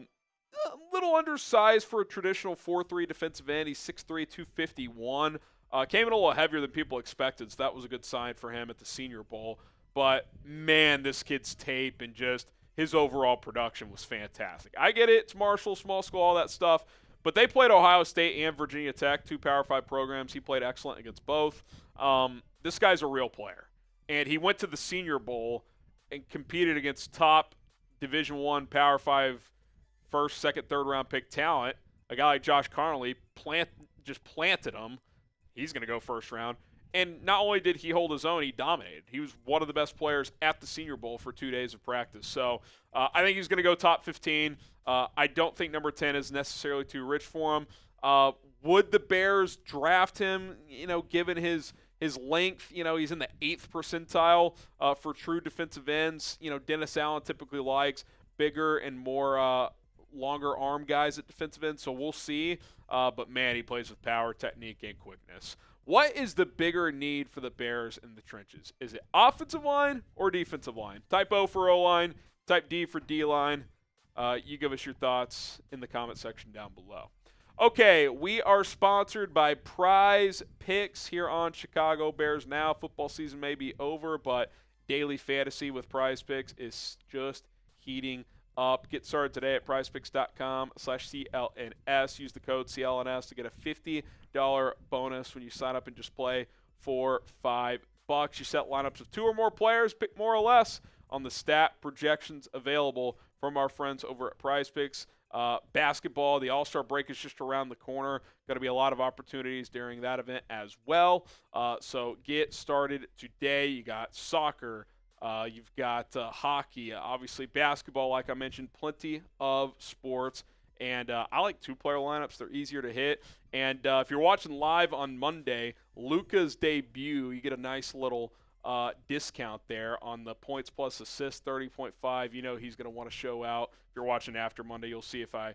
little undersized for a traditional 4'3" defensive end. He's 6'3", 251. Came in a little heavier than people expected, so that was a good sign for him at the Senior Bowl. But, man, this kid's tape and just his overall production was fantastic. I get it. It's Marshall, small school, all that stuff. But they played Ohio State and Virginia Tech, 2 Power 5 programs. He played excellent against both. This guy's a real player. And he went to the Senior Bowl and competed against top Division I Power 5 first, second, third round pick talent. A guy like Josh Connolly just planted him. He's going to go first round. And not only did he hold his own, he dominated. He was one of the best players at the Senior Bowl for 2 days of practice. So I think he's going to go top 15. I don't think number 10 is necessarily too rich for him. Would the Bears draft him, given his length? He's in the 8th percentile for true defensive ends. Dennis Allen typically likes bigger and more longer arm guys at defensive end, so we'll see. But, man, he plays with power, technique, and quickness. What is the bigger need for the Bears in the trenches? Is it offensive line or defensive line? Type O for O-line, type D for D-line. You give us your thoughts in the comment section down below. Okay, we are sponsored by Prize Picks here on Chicago Bears Now. Football season may be over, but daily fantasy with Prize Picks is just heating up. Get started today at prizepicks.com/CLNS. Use the code CLNS to get a $50 bonus when you sign up and just play for $5. You set lineups of 2 or more players, pick more or less on the stat projections available from our friends over at Prize Picks. Basketball, the All-Star break is just around the corner. Going to be a lot of opportunities during that event as well. So get started today. You got soccer. You've got hockey. Obviously, basketball, like I mentioned, plenty of sports. And I like two-player lineups. They're easier to hit. And if you're watching live on Monday, Luka's debut, you get a nice little discount there on the points plus assists, 30.5. You know he's going to want to show out. If you're watching after Monday, you'll see if I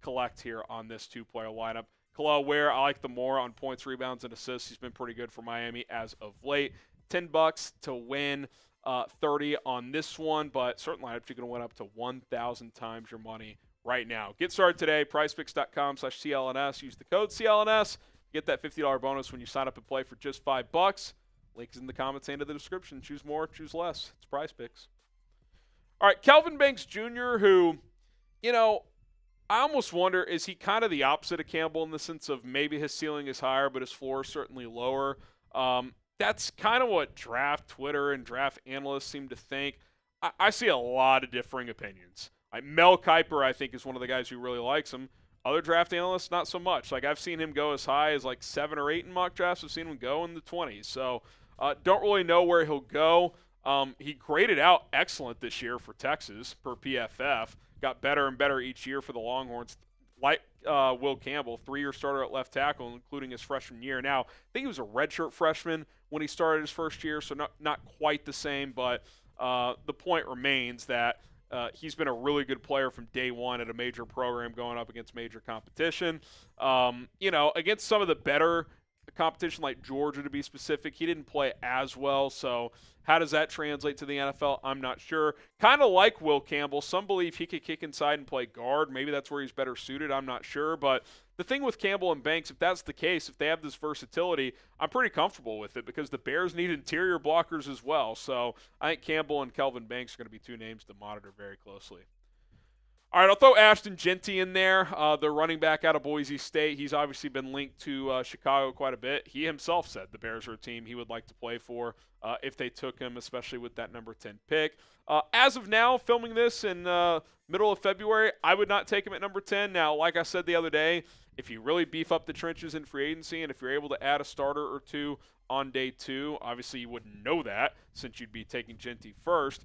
collect here on this two-player lineup. Kalal Ware, I like the more on points, rebounds, and assists. He's been pretty good for Miami as of late. $10 to win. 30 on this one, but certain lineups you're going to win up to 1,000 times your money right now. Get started today, PrizePicks.com/CLNS. Use the code CLNS. Get that $50 bonus when you sign up and play for just $5. Links in the comments and in the description. Choose more, choose less. It's PrizePicks. All right, Kelvin Banks Jr., who, you know, I almost wonder, is he kind of the opposite of Campbell in the sense of maybe his ceiling is higher, but his floor is certainly lower? That's kind of what draft Twitter and draft analysts seem to think. I see a lot of differing opinions. Like Mel Kiper, I think, is one of the guys who really likes him. Other draft analysts, not so much. Like I've seen him go as high as like 7 or 8 in mock drafts. I've seen him go in the 20s. So don't really know where he'll go. He graded out excellent this year for Texas per PFF. Got better and better each year for the Longhorns. Like Will Campbell, 3-year starter at left tackle, including his freshman year. Now, I think he was a redshirt freshman when he started his first year, so not quite the same, but the point remains that he's been a really good player from day one at a major program going up against major competition. Against some of the better competition like Georgia, to be specific, he didn't play as well, so how does that translate to the NFL? I'm not sure. Kind of like Will Campbell. Some believe he could kick inside and play guard. Maybe that's where he's better suited. I'm not sure. But the thing with Campbell and Banks, if that's the case, if they have this versatility, I'm pretty comfortable with it because the Bears need interior blockers as well. So I think Campbell and Kelvin Banks are going to be two names to monitor very closely. All right, I'll throw Ashton Jeanty in there, the running back out of Boise State. He's obviously been linked to Chicago quite a bit. He himself said the Bears are a team he would like to play for if they took him, especially with that number 10 pick. As of now, filming this in middle of February, I would not take him at number 10. Now, like I said the other day, if you really beef up the trenches in free agency and if you're able to add a starter or two on day 2, obviously you wouldn't know that since you'd be taking Jeanty first.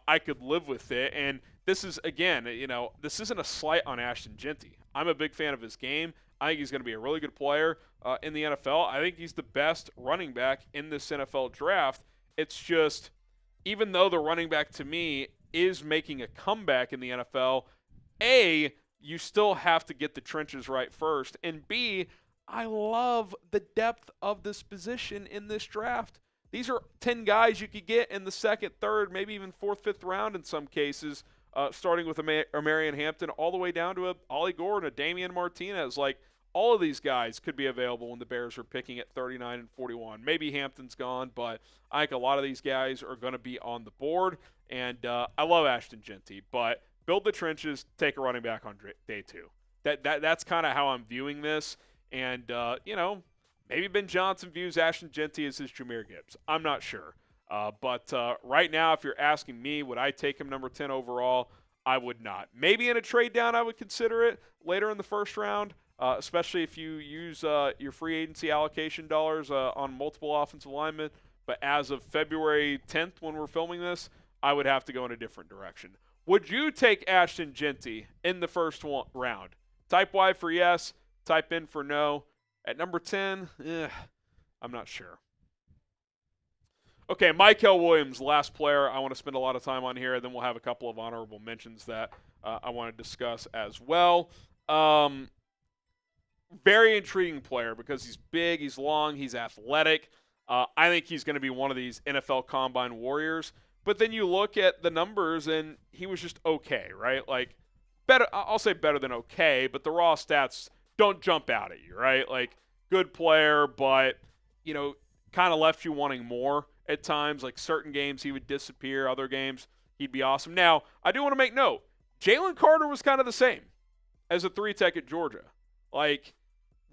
I could live with it. And this is, again, this isn't a slight on Ashton Jeanty. I'm a big fan of his game. I think he's going to be a really good player in the NFL. I think he's the best running back in this NFL draft. It's just, even though the running back to me is making a comeback in the NFL, A, you still have to get the trenches right first. And B, I love the depth of this position in this draft. These are 10 guys you could get in the second, third, maybe even fourth, fifth round in some cases, starting with a Marion Hampton all the way down to a Ollie Gordon, a Damian Martinez. Like, all of these guys could be available when the Bears are picking at 39 and 41. Maybe Hampton's gone, but I think a lot of these guys are going to be on the board. And I love Ashton Jeanty, but build the trenches, take a running back on day 2. That's kind of how I'm viewing this. And, maybe Ben Johnson views Ashton Jeanty as his Jahmyr Gibbs. I'm not sure. But right now, if you're asking me, would I take him number 10 overall? I would not. Maybe in a trade down, I would consider it later in the first round, especially if you use your free agency allocation dollars on multiple offensive linemen. But as of February 10th, when we're filming this, I would have to go in a different direction. Would you take Ashton Jeanty in the first round? Type Y for yes. Type in for no. At number 10, I'm not sure. Okay, Mykel Williams, last player I want to spend a lot of time on here, and then we'll have a couple of honorable mentions that I want to discuss as well. Very intriguing player because he's big, he's long, he's athletic. I think he's going to be one of these NFL Combine warriors. But then you look at the numbers, and he was just okay, right? Like, better. I'll say better than okay, but the raw stats don't jump out at you, right? Like, good player, but, kind of left you wanting more at times. Like, certain games he would disappear, other games he'd be awesome. Now, I do want to make note, Jalen Carter was kind of the same as a 3-tech at Georgia. Like,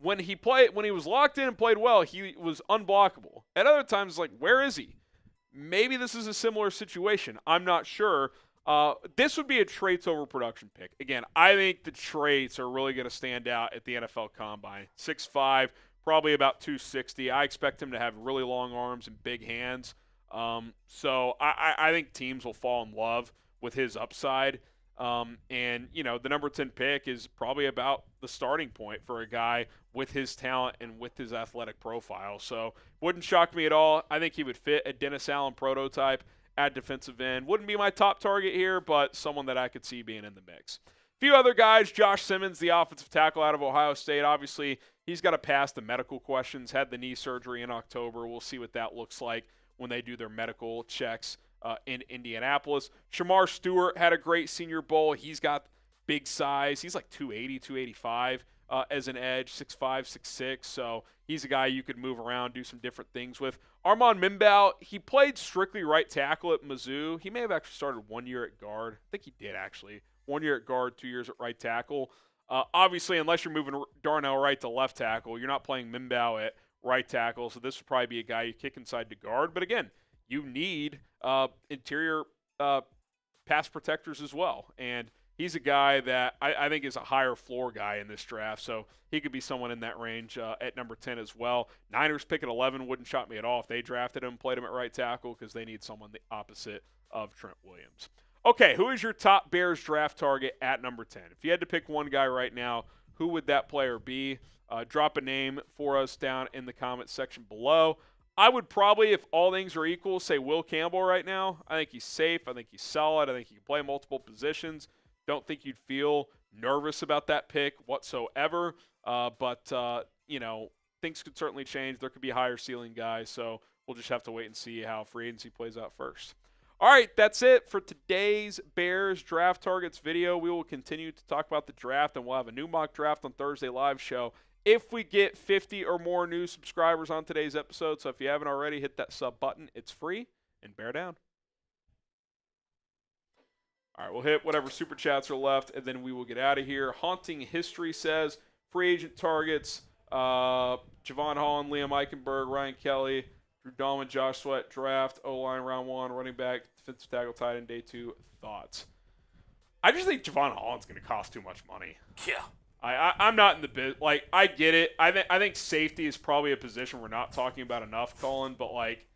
when he was locked in and played well, he was unblockable. At other times, like, where is he? Maybe this is a similar situation. I'm not sure. This would be a traits over production pick. Again, I think the traits are really going to stand out at the NFL Combine. 6'5", probably about 260. I expect him to have really long arms and big hands. So I think teams will fall in love with his upside. And, the number 10 pick is probably about the starting point for a guy with his talent and with his athletic profile. So wouldn't shock me at all. I think he would fit a Dennis Allen prototype at defensive end. Wouldn't be my top target here, but someone that I could see being in the mix. A few other guys, Josh Simmons, the offensive tackle out of Ohio State. Obviously, he's got to pass the medical questions, had the knee surgery in October. We'll see what that looks like when they do their medical checks in Indianapolis. Shamar Stewart had a great Senior Bowl. He's got big size. He's like 280, 285 as an edge, 6'5", 6'6". So he's a guy you could move around, do some different things with. Armand Mimbaugh, he played strictly right tackle at Mizzou. He may have actually started 1 year at guard. I think he did, actually. 1 year at guard, 2 years at right tackle. Obviously, unless you're moving Darnell Wright to left tackle, you're not playing Mimbaugh at right tackle, so this would probably be a guy you kick inside to guard. But again, you need interior pass protectors as well. And he's a guy that I think is a higher floor guy in this draft, so he could be someone in that range at number 10 as well. Niners pick at 11 wouldn't shock me at all if they drafted him, played him at right tackle, because they need someone the opposite of Trent Williams. Okay, who is your top Bears draft target at number 10? If you had to pick one guy right now, who would that player be? Drop a name for us down in the comments section below. I would probably, if all things are equal, say Will Campbell right now. I think he's safe. I think he's solid. I think he can play multiple positions. Don't think you'd feel nervous about that pick whatsoever. But things could certainly change. There could be higher ceiling guys. So we'll just have to wait and see how free agency plays out first. All right, that's it for today's Bears Draft Targets video. We will continue to talk about the draft, and we'll have a new mock draft on Thursday live show if we get 50 or more new subscribers on today's episode. So if you haven't already, hit that sub button. It's free, and bear down. All right, we'll hit whatever super chats are left, and then we will get out of here. Haunting History says, free agent targets, Javon Holland, Liam Eichenberg, Ryan Kelly, Drew Dahlman, Josh Sweat, draft, O-line round 1, running back, defensive tackle, tight end, day 2. Thoughts? I just think Javon Holland's going to cost too much money. Yeah. I'm not in the bit. Like, I get it. I think safety is probably a position we're not talking about enough, Cullen, but, like,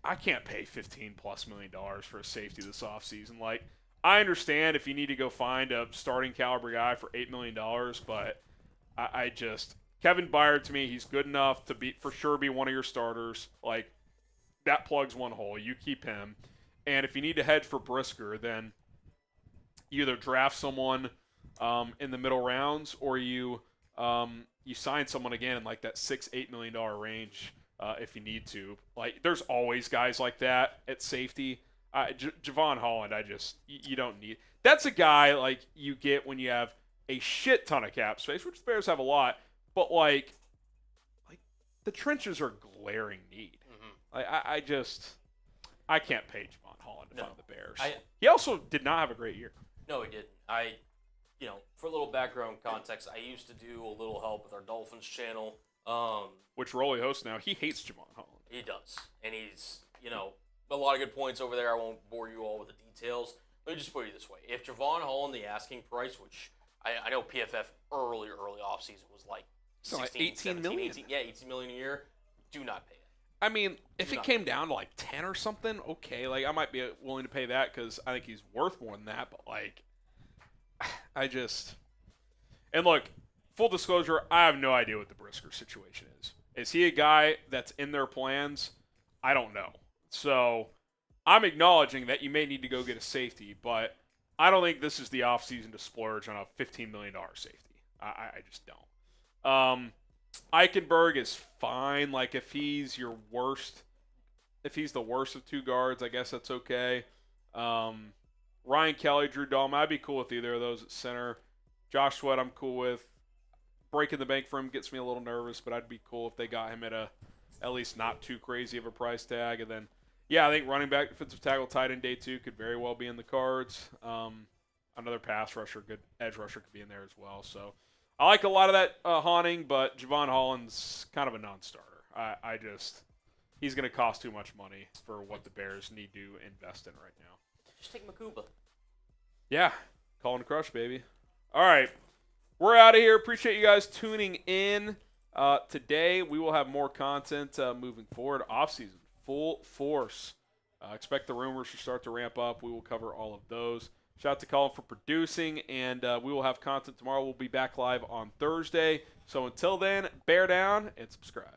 I can't pay $15+ million for a safety this offseason. Like, I understand if you need to go find a starting caliber guy for $8 million, but I just Kevin Byard, to me, he's good enough to be for sure be one of your starters. Like, that plugs one hole. You keep him. And if you need to hedge for Brisker, then you either draft someone in the middle rounds, or you sign someone again in like that $6-8 million range if you need to. Like, there's always guys like that at safety. Javon Holland, you don't need. That's a guy like you get when you have a shit ton of cap space, which the Bears have a lot. But like the trenches are glaring need. Mm-hmm. I can't pay Javon Holland in front of the Bears. He also did not have a great year. No, he didn't. For a little background context, I used to do a little help with our Dolphins channel, which Rolly hosts now. He hates Javon Holland. He does, and he's a lot of good points over there. I won't bore you all with the details. Let me just put it this way: if Javon Holland, the asking price, which I know PFF early offseason was like 16, 18 17, million. 18 million a year, do not pay it. I mean, if it came down to like 10 or something, okay, like I might be willing to pay that because I think he's worth more than that. But like, and look, full disclosure, I have no idea what the Brisker situation is. Is he a guy that's in their plans? I don't know. So I'm acknowledging that you may need to go get a safety, but I don't think this is the offseason to splurge on a $15 million safety. I just don't. Eichenberg is fine. Like, if he's the worst of two guards, I guess that's okay. Ryan Kelly, Drew Dahlman, I'd be cool with either of those at center. Josh Sweat, I'm cool with. Breaking the bank for him gets me a little nervous, but I'd be cool if they got him at least not too crazy of a price tag. And then, yeah, I think running back, defensive tackle, tight end, day 2 could very well be in the cards. Another pass rusher, good edge rusher could be in there as well. So I like a lot of that haunting, but Javon Holland's kind of a non-starter. He's going to cost too much money for what the Bears need to invest in right now. Just take Makuba. Yeah, Cullen crush, baby. All right, we're out of here. Appreciate you guys tuning in. Today, we will have more content moving forward. Offseason, full force. Expect the rumors to start to ramp up. We will cover all of those. Shout out to Colin for producing, and we will have content tomorrow. We'll be back live on Thursday. So until then, bear down and subscribe.